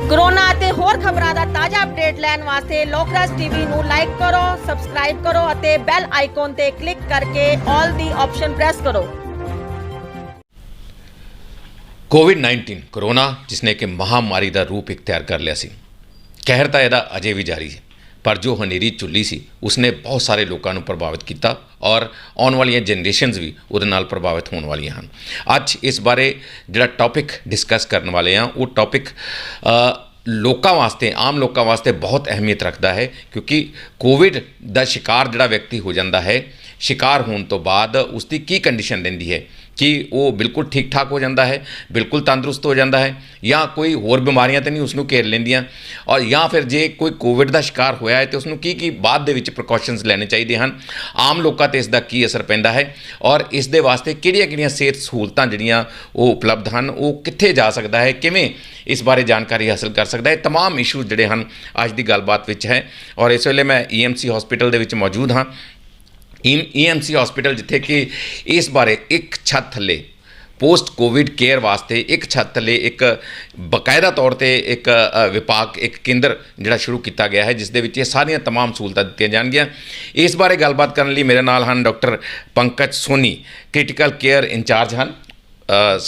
Corona ਅਤੇ ਹੋਰ ਖਬਰਾਂ ਦਾ ਤਾਜ਼ਾ ਅਪਡੇਟ ਲੈਣ ਵਾਸਤੇ ਲੋਕਰਾਜ ਟੀਵੀ ਨੂੰ ਲਾਈਕ ਕਰੋ, ਸਬਸਕ੍ਰਾਈਬ ਕਰੋ ਅਤੇ ਬੈਲ ਆਈਕਨ ਤੇ ਕਲਿੱਕ ਕਰਕੇ ਆਲ ਦੀ ਆਪਸ਼ਨ ਪ੍ਰੈਸ ਕਰੋ। कोविड-19 कोरोना जिसने कि महामारी का रूप इख्तियार कर लिया सी। कहर तो यदा अजे भी जारी है, पर जो हनेरी चुली सी उसने बहुत सारे लोगों को प्रभावित किया और आने वाली जनरेशनस भी उहदे नाल प्रभावित होने वाली हैं। अज इस बारे जिहड़ा टॉपिक डिस्कस करने वाले हैं वो टॉपिक लोगों वास्ते आम लोगों वास्ते बहुत अहमियत रखता है, क्योंकि कोविड का शिकार जिहड़ा व्यक्ति हो जाता है, शिकार होने तो बाद उसकी की कंडीशन रहिंदी है कि वो बिल्कुल ठीक ठाक हो जाता है, बिल्कुल तंदुरुस्त हो जाता है, या कोई होर बीमारियां तो नहीं उसनों घेर लेंदियां, और या फिर जे कोई कोविड का शिकार होया है तो उसनों की बाद दे विच प्रिकॉशनस लैने चाहिए हैं। आम लोगों ते इसका की असर पैंदा है और इस दे वास्ते किहड़ियां-किहड़ियां सेहत सहूलतां जिहड़ियां वो उपलब्ध हैं, वो कित्थे जा सकता है, किवें इस बारे जानकारी हासिल कर सकता है, तमाम इशूज़ जिहड़े हैं अज की गलबात विच है। और इस वेले मैं EMC हॉस्पिटल दे विच मौजूद हाँ। EMC हॉस्पिटल जिथे कि इस बारे एक छत थले पोस्ट कोविड केयर वास्ते एक छत थले एक बकायदा तौर पर एक विभाग एक केंद्र जिहड़ा शुरू किया गया है, जिस दे विच ये सारियां तमाम सहूलतां दित्तियां जाणगीआं। इस बारे गलबात करने लई मेरे नाल हैं doctor Pankaj Soni, critical care incharge हैं,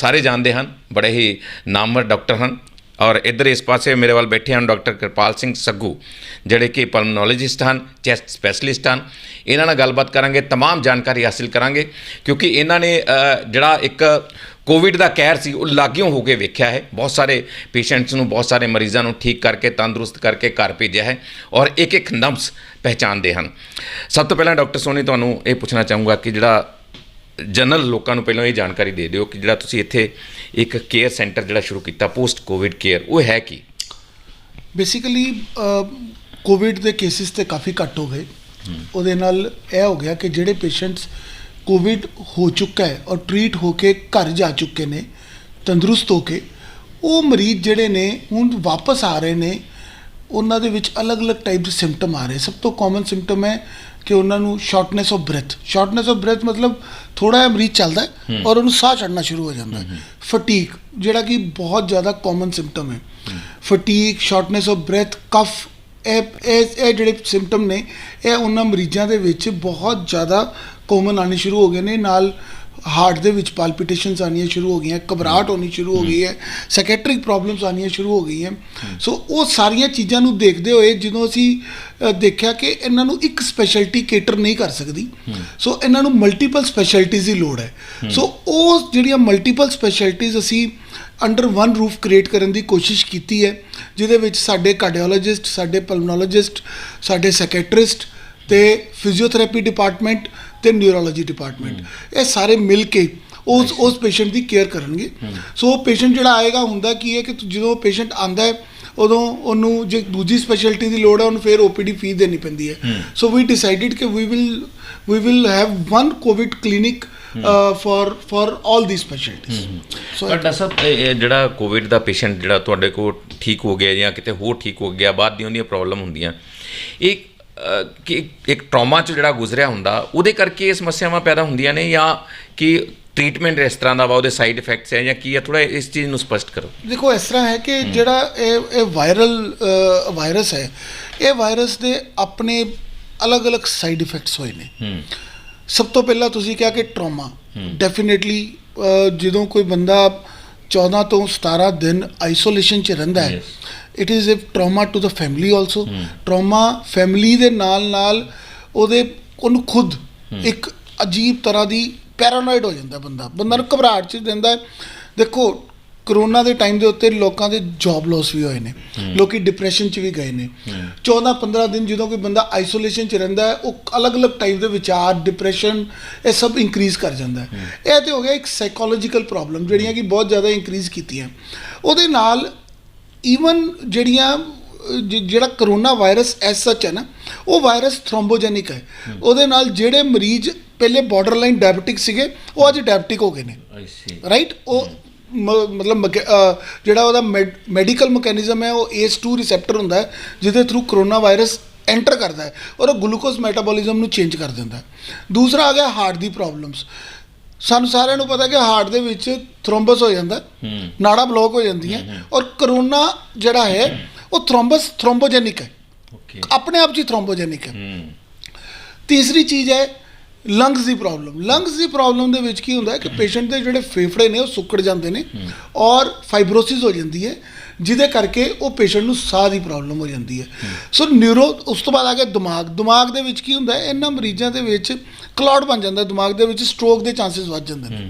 सारे जानते हैं, बड़े ही नामवर डॉक्टर हैं। और इधर इस पासे मेरे वाल बैठे हैं डॉक्टर कृपाल सिंह सग्गू जिहड़े कि पल्मोनोलॉजिस्ट हैं, चैस्ट स्पैशलिस्ट हैं। इन्हां नाल गलबात करांगे, तमाम जानकारी हासिल करांगे, क्योंकि इन्हां ने जिहड़ा एक कोविड का कहर सी वो लागियों होकर वेख्या है, बहुत सारे पेशेंट्स नूं बहुत सारे मरीज़ों नूं ठीक करके तंदुरुस्त करके घर भेजा है और एक एक नब्ज़ पहचानते हैं। सब तो पहला डॉक्टर सोनी तुहानूं ये पूछना चाहूँगा कि जिहड़ा जनरल लोगों को पहलों ये जानकारी दे दिओ कि जिहड़ा तुसीं इत्थे एक केयर सेंटर जिहड़ा शुरू किया पोस्ट कोविड केयर, वो है कि बेसिकली कोविड के केसिस तो काफ़ी घट हो गए। ਉਹਦੇ ਨਾਲ ਇਹ हो गया कि ਜਿਹੜੇ पेशेंट्स कोविड हो चुका है और ट्रीट होके घर जा चुके ने तंदुरुस्त होके, वो मरीज़ ਜਿਹੜੇ ने ਹੁਣ वापस आ रहे ने, ਉਹਨਾਂ ਦੇ ਵਿੱਚ ਅਲੱਗ-ਅਲੱਗ टाइप ਦੇ सिम्पटम आ रहे। सब तो कॉमन सिम्पटम है कि उन्होंने शॉर्टनेस ऑफ ब्रैथ मतलब थोड़ा जिहा मरीज चलता है और उन्होंने साह चढ़ना शुरू हो जाता है। फटीक जिहड़ा कि बहुत ज़्यादा कॉमन सिम्पटम है, फटीक, शॉर्टनेस ऑफ ब्रैथ, कफ, ਇਹ ਜਿਹੜੇ सिम्पटम ने ये उन्होंने मरीजों के विच बहुत ज़्यादा कॉमन आने शुरू हो गए ने। नाल हार्ट दे विच पालपिटेशनस आनियाँ शुरू हो गई हैं, घबराहट होनी शुरू हो गई है, साइकैट्रिक प्रॉब्लम्स आनियाँ शुरू हो गई हैं। सो वो सारिया चीज़ों को देखते हुए जो असी देखा कि इन्हों एक स्पैशलिटी केटर नहीं कर सकती, सो इन्हों मल्टीपल स्पैशलिटीज़ की लोड़ है। सो वो जिहड़ियां मल्टीपल स्पैशलिटीज़ असी अंडर वन रूफ क्रिएट करने की कोशिश की है, जिहदे विच साडे कार्डियोलॉजिस्ट, साडे पल्मोनोलॉजिस्ट, साडे सैकैट्रिस्ट ते फिजियोथेरेपी डिपार्टमेंट ते न्यूरोलॉजी डिपार्टमेंट ये सारे मिल के उस पेशेंट की केयर करेंगे। सो पेशेंट जिहड़ा आएगा हुंदा की है कि जो पेशेंट आंदा है उदों उन्होंने जो दूजी स्पैशलिटी की लोड़ है उन्होंने फिर OPD फीस देनी पैंदी है। सो वी डिसाइडेड कि we will have one Covid clinic for all the specialities. So doctor साहब जिहड़ा कोविड का पेशेंट जिहड़ा तुहाडे कोल ठीक हो गया या किते होर ठीक हो गया, बाद दी उहदियां प्रॉब्लम हुंदियां, एक कि एक ट्रॉमा चो जिहड़ा गुजरिया हुंदा उहदे करके ये समस्यावां पैदा हुंदियां ने, या कि ट्रीटमेंट इस तरह का वा उहदे साइड इफेक्ट्स है या की है, थोड़ा इस चीज़ नूं स्पष्ट करो। देखो इस तरह है कि जिहड़ा ये वायरल वायरस है, ये वायरस दे अपने अलग अलग साइड इफेक्ट्स होए ने। सब तो पहला तुसीं कहा कि ट्रॉमा डेफिनेटली ਜਦੋਂ कोई बंदा 14 ਤੋਂ 17 दिन आइसोलेशन च रहिंदा है, it is a trauma to the family also. Trauma family दे नाल ਉਹਨੂੰ खुद एक अजीब तरह की पैरानॉइड हो जाता बंदा ਨੂੰ घबराहट च दिंदा है। देखो कोरोना के टाइम के उत्ते लोगों के जॉब लॉस भी होए ने, लोग डिप्रैशन च भी गए ने। 14-15 दिन जो कोई बंदा आइसोलेशन च रहिंदा है, वो अलग अलग टाइप के विचार, डिप्रैशन, ये सब इंक्रीज़ कर जाता है। यह तो हो गया एक साइकोलॉजिकल प्रॉब्लम जिहड़ियां कि बहुत ज़्यादा इंक्रीज़ कीतियां। उहदे नाल ईवन जिहड़ा कोरोना वायरस एज सच है ना, वो वायरस थ्रोम्बोजेनिक है। उहदे नाल जिहड़े मरीज पहले बॉर्डर लाइन डायबिटिक सीगे वो अज डायबिटिक हो गए ने, राइट। वो मतलब जिहड़ा उहदा मैडिकल मैकेनिज्म है वो ACE2 रिसैप्टर हुंदा है, जिहदे थ्रू कोरोना वायरस एंटर करता है और ग्लूकोज मैटाबॉलिज्म नूं चेंज कर दिंदा है। दूसरा आ गया हार्ट दी प्रॉब्लम्स। ਸਾਨੂੰ ਸਾਰਿਆਂ ਨੂੰ ਪਤਾ ਕਿ ਹਾਰਟ ਦੇ ਵਿੱਚ ਥ੍ਰੋਮਬਸ ਹੋ ਜਾਂਦਾ, ਨਾੜਾਂ ਬਲੌਕ ਹੋ ਜਾਂਦੀਆਂ, ਔਰ ਕਰੋਨਾ ਜਿਹੜਾ ਹੈ ਉਹ ਥ੍ਰੋਮਬੋਜੈਨਿਕ ਹੈ, ਆਪਣੇ ਆਪ 'ਚ ਹੀ ਥ੍ਰੋਮਬੋਜੈਨਿਕ ਹੈ। ਤੀਸਰੀ ਚੀਜ਼ ਹੈ ਲੰਗਸ ਦੀ ਪ੍ਰੋਬਲਮ ਦੇ ਵਿੱਚ ਕੀ ਹੁੰਦਾ ਹੈ ਕਿ ਪੇਸ਼ੈਂਟ ਦੇ ਜਿਹੜੇ ਫੇਫੜੇ ਨੇ ਉਹ ਸੁੱਕੜ ਜਾਂਦੇ ਨੇ ਔਰ ਫਾਈਬਰੋਸਿਸ ਹੋ ਜਾਂਦੀ ਹੈ, ਜਿਹਦੇ ਕਰਕੇ ਉਹ ਪੇਸ਼ੈਂਟ ਨੂੰ ਸਾਹ ਦੀ ਪ੍ਰੋਬਲਮ ਹੋ ਜਾਂਦੀ ਹੈ। ਸੋ ਉਸ ਤੋਂ ਬਾਅਦ ਆ ਗਿਆ ਦਿਮਾਗ ਦੇ ਵਿੱਚ ਕੀ ਹੁੰਦਾ ਹੈ, ਇਹਨਾਂ ਮਰੀਜ਼ਾਂ ਦੇ ਵਿੱਚ ਕਲੌਟ ਬਣ ਜਾਂਦਾ, ਦਿਮਾਗ ਦੇ ਵਿੱਚ ਸਟ੍ਰੋਕ ਦੇ ਚਾਂਸਸ ਵੱਧ ਜਾਂਦੇ ਨੇ।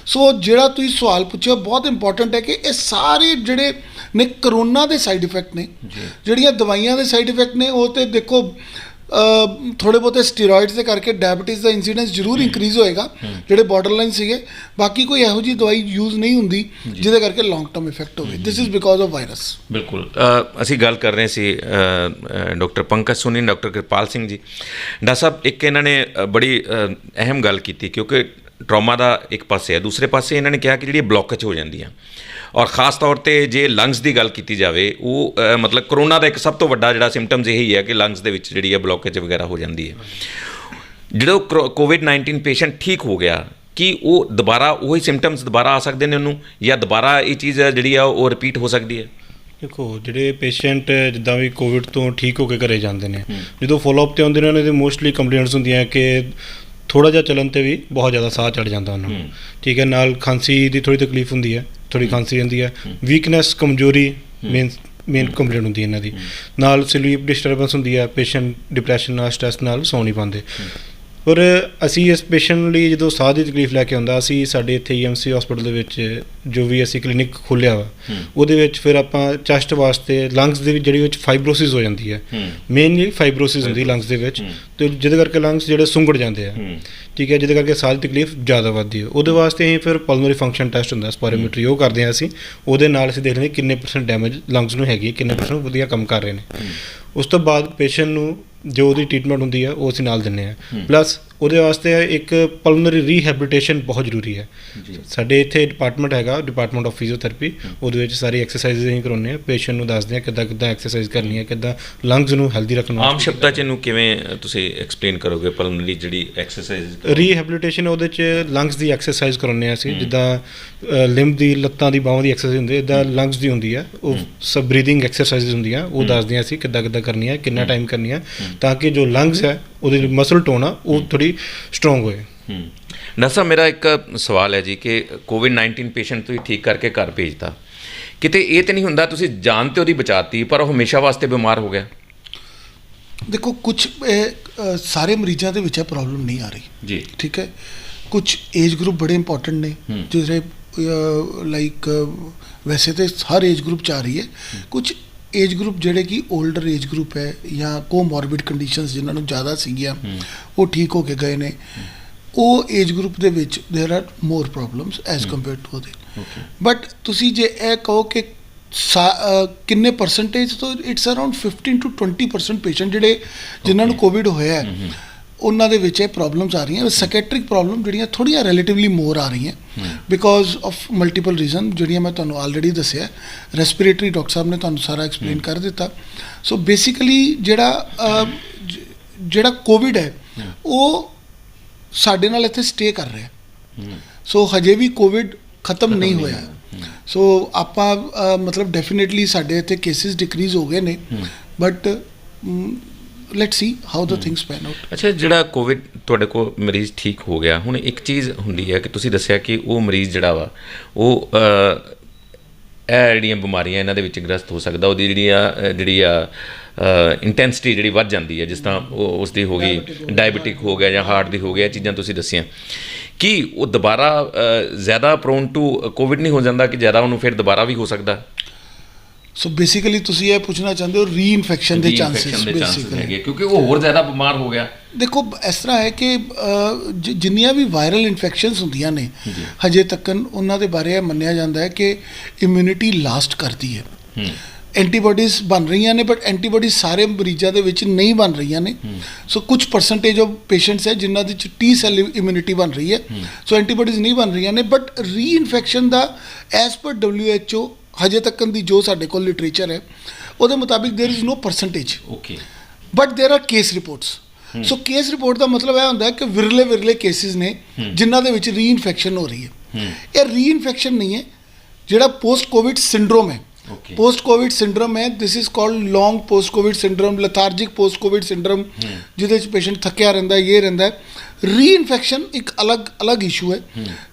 ਸੋ ਜਿਹੜਾ ਤੁਸੀਂ ਸਵਾਲ ਪੁੱਛਿਆ ਬਹੁਤ ਇੰਪੋਰਟੈਂਟ ਹੈ ਕਿ ਇਹ ਸਾਰੇ ਜਿਹੜੇ ਨੇ ਕਰੋਨਾ ਦੇ ਸਾਈਡ ਇਫੈਕਟ ਨੇ, ਜਿਹੜੀਆਂ ਦਵਾਈਆਂ ਦੇ ਸਾਈਡ ਇਫੈਕਟ ਨੇ, ਉਹ ਤੇ ਦੇਖੋ ਥੋੜ੍ਹੇ ਬਹੁਤੇ ਸਟੀਰੋਇਡਸ ਦੇ ਕਰਕੇ ਡਾਇਬਟੀਜ਼ ਦਾ ਇਨਸੀਡੈਂਸ ਜ਼ਰੂਰ ਇੰਕਰੀਜ਼ ਹੋਏਗਾ, ਜਿਹੜੇ ਬਾਰਡਰਲਾਈਨ ਸੀਗੇ, ਬਾਕੀ ਕੋਈ ਇਹੋ ਜਿਹੀ ਦਵਾਈ ਯੂਜ਼ ਨਹੀਂ ਹੁੰਦੀ ਜਿਹਦੇ ਕਰਕੇ ਲੌਂਗ ਟਰਮ ਇਫੈਕਟ ਹੋਵੇ। This is because of virus. ਬਿਲਕੁਲ। ਅਸੀਂ ਗੱਲ ਕਰ ਰਹੇ ਸੀ doctor Pankaj Soni, doctor Kirpal Singh ji. Doctor ਸਾਹਿਬ, ਇੱਕ ਇਹਨਾਂ ਨੇ ਬੜੀ ਅਹਿਮ ਗੱਲ ਕੀਤੀ, ਕਿਉਂਕਿ ਟਰੋਮਾ ਦਾ ਇੱਕ ਪਾਸੇ ਹੈ, ਦੂਸਰੇ ਪਾਸੇ ਇਹਨਾਂ ਨੇ ਕਿਹਾ ਕਿ ਜਿਹੜੀ ਬਲੋਕੇਜ ਹੋ ਜਾਂਦੀ ਆ, ਔਰ ਖ਼ਾਸ ਤੌਰ 'ਤੇ ਜੇ ਲੰਗਸ ਦੀ ਗੱਲ ਕੀਤੀ ਜਾਵੇ, ਉਹ ਮਤਲਬ ਕਰੋਨਾ ਦਾ ਇੱਕ ਸਭ ਤੋਂ ਵੱਡਾ ਜਿਹੜਾ ਸਿੰਪਟਮਸ ਇਹੀ ਹੈ ਕਿ ਲੰਗਸ ਦੇ ਵਿੱਚ ਜਿਹੜੀ ਹੈ ਬਲੋਕੇਜ ਵਗੈਰਾ ਹੋ ਜਾਂਦੀ ਹੈ। ਜਦੋਂ ਕੋਵਿਡ-19 ਪੇਸ਼ੈਂਟ ਠੀਕ ਹੋ ਗਿਆ, ਕੀ ਉਹ ਦੁਬਾਰਾ ਉਹੀ ਸਿੰਪਟਮਸ ਦੁਬਾਰਾ ਆ ਸਕਦੇ ਨੇ ਉਹਨੂੰ, ਜਾਂ ਦੁਬਾਰਾ ਇਹ ਚੀਜ਼ ਜਿਹੜੀ ਆ ਉਹ ਰਿਪੀਟ ਹੋ ਸਕਦੀ ਹੈ? ਦੇਖੋ, ਜਿਹੜੇ ਪੇਸ਼ੈਂਟ ਜਿੱਦਾਂ ਵੀ ਕੋਵਿਡ ਤੋਂ ਠੀਕ ਹੋ ਕੇ ਘਰੇ ਜਾਂਦੇ ਨੇ, ਜਦੋਂ ਫੋਲੋਅਪ 'ਤੇ ਆਉਂਦੇ ਨੇ ਉਹਨਾਂ ਦੇ ਮੋਸਟਲੀ ਕੰਪਲੇਂਟਸ ਹੁੰਦੀਆਂ ਕਿ ਥੋੜ੍ਹਾ ਜਿਹਾ ਚੱਲਣ 'ਤੇ ਵੀ ਬਹੁਤ ਜ਼ਿਆਦਾ ਸਾਹ ਚੜ੍ਹ ਜਾਂਦਾ ਉਹਨਾਂ ਨੂੰ, ਠੀਕ ਹੈ, ਨਾਲ ਖਾਂਸੀ ਦੀ ਥੋੜ੍ਹੀ ਤਕਲੀਫ ਹੁੰਦੀ ਹੈ, ਥੋੜ੍ਹੀ ਖਾਂਸੀ ਰਹਿੰਦੀ ਹੈ, ਵੀਕਨੈਸ, ਕਮਜ਼ੋਰੀ ਮੇਨ ਕੰਪਲੇਂਟ ਹੁੰਦੀ ਹੈ ਇਹਨਾਂ ਦੀ, ਨਾਲ ਸਲੀਪ ਡਿਸਟਰਬੈਂਸ ਹੁੰਦੀ ਹੈ, ਪੇਸ਼ੈਂਟ ਡਿਪਰੈਸ਼ਨ ਨਾਲ, ਸਟ੍ਰੈਸ ਨਾਲ ਸੌਂ ਨਹੀਂ ਪਾਉਂਦੇ। ਪਰ ਅਸੀਂ ਇਸ ਪੇਸ਼ੈਂਟ ਲਈ ਜਦੋਂ ਸਾਹ ਦੀ ਤਕਲੀਫ ਲੈ ਕੇ ਆਉਂਦਾ, ਅਸੀਂ ਸਾਡੇ ਇੱਥੇ EMC ਹਸਪੀਟਲ ਦੇ ਵਿੱਚ ਜੋ ਵੀ ਅਸੀਂ ਕਲੀਨਿਕ ਖੋਲ੍ਹਿਆ ਵਾ, ਉਹਦੇ ਵਿੱਚ ਫਿਰ ਆਪਾਂ ਚੈਸਟ ਵਾਸਤੇ ਲੰਗਸ ਦੇ ਵਿੱਚ ਜਿਹੜੀ ਵਿੱਚ ਫਾਈਬਰੋਸਿਸ ਹੋ ਜਾਂਦੀ ਹੈ, ਮੇਨਲੀ ਫਾਈਬਰੋਸਿਸ ਹੁੰਦੀ ਲੰਗਸ ਦੇ ਵਿੱਚ, ਅਤੇ ਜਿਹਦੇ ਕਰਕੇ ਲੰਗਸ ਜਿਹੜੇ ਸੁੰਗੜ ਜਾਂਦੇ ਆ, ਠੀਕ ਹੈ, ਜਿਹਦੇ ਕਰਕੇ ਸਾਹ ਦੀ ਤਕਲੀਫ ਜ਼ਿਆਦਾ ਵੱਧਦੀ ਹੈ। ਉਹਦੇ ਵਾਸਤੇ ਅਸੀਂ ਫਿਰ ਪਲਮਨਰੀ ਫੰਕਸ਼ਨ ਟੈਸਟ ਹੁੰਦਾ, ਸਪਾਇਰੋਮੀਟਰੀ, ਉਹ ਕਰਦੇ ਹਾਂ ਅਸੀਂ। ਉਹਦੇ ਨਾਲ ਅਸੀਂ ਦੇਖਦੇ ਹਾਂ ਕਿੰਨੇ % ਡੈਮੇਜ ਲੰਗਸ ਨੂੰ ਹੈਗੀ ਹੈ, ਕਿੰਨੇ % ਵਧੀਆ ਕੰਮ ਕਰ ਰਹੇ ਨੇ। ਉਸ ਤੋਂ ਬਾਅਦ ਪੇਸ਼ੈਂਟ ਨੂੰ ਜੋ ਉਹਦੀ ਟ੍ਰੀਟਮੈਂਟ ਹੁੰਦੀ ਹੈ ਉਹ ਅਸੀਂ ਨਾਲ ਦਿੰਦੇ ਹਾਂ। ਪਲੱਸ ਉਹਦੇ ਵਾਸਤੇ ਇੱਕ ਪਲਮਨਰੀ ਰੀਹੈਬਿਲਿਟੇਸ਼ਨ ਬਹੁਤ ਜ਼ਰੂਰੀ ਹੈ। ਸਾਡੇ ਇੱਥੇ ਡਿਪਾਰਟਮੈਂਟ ਹੈਗਾ, ਡਿਪਾਰਟਮੈਂਟ ਆਫ ਫਿਜ਼ੀਓਥੈਰੇਪੀ, ਉਹਦੇ ਵਿੱਚ ਸਾਰੀ ਐਕਸਰਸਾਈਜ਼ ਅਸੀਂ ਕਰਾਉਂਦੇ ਹਾਂ, ਪੇਸ਼ੈਂਟ ਨੂੰ ਦੱਸਦੇ ਹਾਂ ਕਿੱਦਾਂ ਐਕਸਰਸਾਈਜ਼ ਕਰਨੀ ਹੈ, ਕਿੱਦਾਂ ਲੰਗਸ ਨੂੰ ਹੈਲਦੀ ਰੱਖਣਾ। ਆਮ ਸ਼ਬਦਾਂ 'ਚ ਇਹਨੂੰ ਕਿਵੇਂ ਤੁਸੀਂ ਐਕਸਪਲੇਨ ਕਰੋਗੇ, ਪਲਮਨਰੀ ਜਿਹੜੀ ਐਕਸਰਸਾਈਜ਼? ਰੀਹੈਬਿਲਿਟੇਸ਼ਨ ਉਹਦੇ 'ਚ ਲੰਗਸ ਦੀ ਐਕਸਰਸਾਈਜ਼ ਕਰਾਉਂਦੇ ਹਾਂ ਅਸੀਂ, ਜਿੱਦਾਂ ਲਿੰਬ ਦੀ, ਲੱਤਾਂ ਦੀ, ਬਾਹਾਂ ਦੀ ਐਕਸਰਸਾਈਜ਼ ਹੁੰਦੀ ਹੈ, ਇੱਦਾਂ ਲੰਗਸ ਦੀ ਹੁੰਦੀ ਹੈ, ਉਹ ਸਭ ਬਰੀਥਿੰਗ ਐਕਸਰਸਾਈਜ਼ ਹੁੰਦੀਆਂ, ਉਹ ਦੱਸਦੇ ਹਾਂ ਅਸੀਂ ਕਿੱਦਾਂ ਕਰਨੀ ਹੈ, ਕਿੰਨਾ ਟਾਈਮ ਕਰਨੀ ਹੈ, ਤਾਂ ਕਿ ਜੋ ਲੰਗਸ ਹੈ ਉਹਦੀ ਮਸਲ ਟੋਨ ਆ ਉਹ ਥੋੜ੍ਹੀ ਸਟਰੋਂਗ ਹੋਏ। ਡਾਕਟਰ ਸਾਹਿਬ, ਮੇਰਾ ਇੱਕ ਸਵਾਲ ਹੈ ਜੀ ਕਿ ਕੋਵਿਡ-19 ਪੇਸ਼ੈਂਟ ਤੁਸੀਂ ਠੀਕ ਕਰਕੇ ਘਰ ਭੇਜਤਾ, ਕਿਤੇ ਇਹ ਤਾਂ ਨਹੀਂ ਹੁੰਦਾ ਤੁਸੀਂ ਜਾਨ ਤੇ ਉਹਦੀ ਬਚਾਤੀ ਪਰ ਉਹ ਹਮੇਸ਼ਾ ਵਾਸਤੇ ਬਿਮਾਰ ਹੋ ਗਿਆ? ਦੇਖੋ, ਕੁਝ ਸਾਰੇ ਮਰੀਜ਼ਾਂ ਦੇ ਵਿੱਚ ਇਹ ਪ੍ਰੋਬਲਮ ਨਹੀਂ ਆ ਰਹੀ ਜੀ, ਠੀਕ ਹੈ। ਕੁਝ ਏਜ ਗਰੁੱਪ ਬੜੇ ਇੰਪੋਰਟੈਂਟ ਨੇ, ਜਿਹੜੇ ਲਾਈਕ ਵੈਸੇ ਤਾਂ ਹਰ ਏਜ ਗਰੁੱਪ 'ਚ ਆ ਰਹੀ ਹੈ, ਕੁਝ ਏਜ ਗਰੁੱਪ ਜਿਹੜੇ ਕਿ 올ਡਰ ਏਜ ਗਰੁੱਪ ਹੈ ਜਾਂ ਕੋਮੋਰਬਿਡ ਕੰਡੀਸ਼ਨਸ ਜਿਨ੍ਹਾਂ ਨੂੰ ਜ਼ਿਆਦਾ ਸੀਗੀਆਂ, ਉਹ ਠੀਕ ਹੋ ਕੇ ਗਏ ਨੇ। ਉਹ ਏਜ ਗਰੁੱਪ ਦੇ ਵਿੱਚ there are more problems as compare to ਉਹਦੇ। ਬਟ ਤੁਸੀਂ ਜੇ ਇਹ ਕਹੋ ਕਿ ਕਿੰਨੇ ਪਰਸੈਂਟੇਜ, ਤੋਂ ਇਟਸ ਅਰਾਊਂਡ 15 to 20% ਪੇਸ਼ੈਂਟ ਜਿਹੜੇ ਜਿਨ੍ਹਾਂ ਨੂੰ ਕੋਵਿਡ ਹੋਇਆ ਉਹਨਾਂ ਦੇ ਵਿੱਚ ਇਹ ਪ੍ਰੋਬਲਮਸ ਆ ਰਹੀਆਂ। ਸਾਈਕੈਟ੍ਰਿਕ ਪ੍ਰੋਬਲਮ ਜਿਹੜੀਆਂ ਥੋੜ੍ਹੀਆਂ ਰਿਲੇਟਿਵਲੀ ਮੋਰ ਆ ਰਹੀਆਂ ਬਿਕੋਜ਼ ਆਫ ਮਲਟੀਪਲ ਰੀਜ਼ਨ, ਜਿਹੜੀਆਂ ਮੈਂ ਤੁਹਾਨੂੰ ਆਲਰੇਡੀ ਦੱਸਿਆ। ਰੈਸਪੀਰੇਟਰੀ ਡਾਕਟਰ ਸਾਹਿਬ ਨੇ ਤੁਹਾਨੂੰ ਸਾਰਾ ਐਕਸਪਲੇਨ ਕਰ ਦਿੱਤਾ। ਸੋ ਬੇਸਿਕਲੀ ਜਿਹੜਾ ਕੋਵਿਡ ਹੈ ਉਹ ਸਾਡੇ ਨਾਲ ਇੱਥੇ ਸਟੇ ਕਰ ਰਿਹਾ। ਸੋ ਹਜੇ ਵੀ ਕੋਵਿਡ ਖਤਮ ਨਹੀਂ ਹੋਇਆ। ਸੋ ਆਪਾਂ ਮਤਲਬ ਡੈਫੀਨੇਟਲੀ ਸਾਡੇ ਇੱਥੇ ਕੇਸਿਸ ਡਿਕਰੀਜ਼ ਹੋ ਗਏ ਨੇ, but let's see how the things pan out. ਅੱਛਾ, ਜਿਹੜਾ ਕੋਵਿਡ ਤੁਹਾਡੇ ਕੋਲ ਮਰੀਜ਼ ਠੀਕ ਹੋ ਗਿਆ, ਹੁਣ ਇੱਕ ਚੀਜ਼ ਹੁੰਦੀ ਹੈ ਕਿ ਤੁਸੀਂ ਦੱਸਿਆ ਕਿ ਉਹ ਮਰੀਜ਼ ਜਿਹੜਾ ਵਾ ਉਹ ਇਹ ਜਿਹੜੀਆਂ ਬਿਮਾਰੀਆਂ ਇਹਨਾਂ ਦੇ ਵਿੱਚ ਗ੍ਰਸਤ ਹੋ ਸਕਦਾ, ਉਹਦੀ ਜਿਹੜੀ ਆ ਇੰਟੈਂਸਿਟੀ ਜਿਹੜੀ ਵੱਧ ਜਾਂਦੀ ਹੈ, ਜਿਸ ਤਰ੍ਹਾਂ ਉਹ ਉਸਦੀ ਹੋ ਗਈ ਡਾਇਬਟਿਕ ਹੋ ਗਿਆ ਜਾਂ ਹਾਰਟ ਦੀ ਹੋ ਗਿਆ, ਚੀਜ਼ਾਂ ਤੁਸੀਂ ਦੱਸੀਆਂ। ਕੀ ਉਹ ਦੁਬਾਰਾ ਜ਼ਿਆਦਾ ਪ੍ਰੋਨ ਟੂ ਕੋਵਿਡ ਨਹੀਂ ਹੋ ਜਾਂਦਾ ਕਿ ਜ਼ਿਆਦਾ ਉਹਨੂੰ ਫਿਰ ਦੁਬਾਰਾ ਵੀ ਹੋ ਸਕਦਾ? ਸੋ ਬੇਸਿਕਲੀ ਤੁਸੀਂ ਇਹ ਪੁੱਛਣਾ ਚਾਹੁੰਦੇ ਹੋ ਰੀਇਨਫੈਕਸ਼ਨ ਦੇ ਚਾਂਸਸ ਬੇਸਿਕਲੀ ਹੈਗੇ, ਕਿਉਂਕਿ ਉਹ ਹੋਰ ਜ਼ਿਆਦਾ ਬਿਮਾਰ ਹੋ ਗਿਆ। ਦੇਖੋ, ਇਸ ਤਰ੍ਹਾਂ ਹੈ ਕਿ ਜਿੰਨੀਆਂ ਵੀ ਵਾਇਰਲ ਇਨਫੈਕਸ਼ਨਸ ਹੁੰਦੀਆਂ ਨੇ ਹਜੇ ਤੱਕ ਉਹਨਾਂ ਦੇ ਬਾਰੇ ਇਹ ਮੰਨਿਆ ਜਾਂਦਾ ਹੈ ਕਿ ਇਮਿਊਨਿਟੀ ਲਾਸਟ ਕਰਦੀ ਹੈ। ਐਂਟੀਬਾਡੀਜ਼ ਬਣ ਰਹੀਆਂ ਨੇ, ਬਟ ਐਂਟੀਬਾਡੀਜ਼ ਸਾਰੇ ਮਰੀਜ਼ਾਂ ਦੇ ਵਿੱਚ ਨਹੀਂ ਬਣ ਰਹੀਆਂ ਨੇ। ਸੋ ਕੁਝ ਪਰਸੈਂਟੇਜ ਆਫ ਪੇਸ਼ੈਂਟਸ ਹੈ ਜਿਨ੍ਹਾਂ ਦੇ ਵਿੱਚ ਟੀ ਸੈੱਲ ਇਮਿਊਨਿਟੀ ਬਣ ਰਹੀ ਹੈ, ਸੋ ਐਂਟੀਬਾਡੀਜ਼ ਨਹੀਂ ਬਣ ਰਹੀਆਂ ਨੇ। ਬਟ ਰੀਇਨਫੈਕਸ਼ਨ ਦਾ ਐਜ਼ ਪਰ WHO ਹਜੇ ਤੱਕ ਦੀ ਜੋ ਸਾਡੇ ਕੋਲ ਲਿਟਰੇਚਰ ਹੈ ਉਹਦੇ ਮੁਤਾਬਿਕ there is no percentage, but there are case reports. So case report ਦਾ ਮਤਲਬ ਇਹ ਹੁੰਦਾ ਹੈ ਕਿ ਵਿਰਲੇ ਕੇਸਿਸ ਨੇ ਜਿਨ੍ਹਾਂ ਦੇ ਵਿੱਚ ਰੀਇਨਫੈਕਸ਼ਨ ਹੋ ਰਹੀ ਹੈ। ਇਹ ਰੀਇਨਫੈਕਸ਼ਨ ਨਹੀਂ ਹੈ, ਜਿਹੜਾ ਪੋਸਟ ਕੋਵਿਡ ਸਿੰਡਰੋਮ ਹੈ। पोस्ट कोविड सिंड्रोम है, this is called long post Covid syndrome, lethargic post Covid syndrome, जिहदे च पेशेंट थक्या रहिंदा है, ये रहिंदा है। रीइनफेक्शन एक अलग इशू है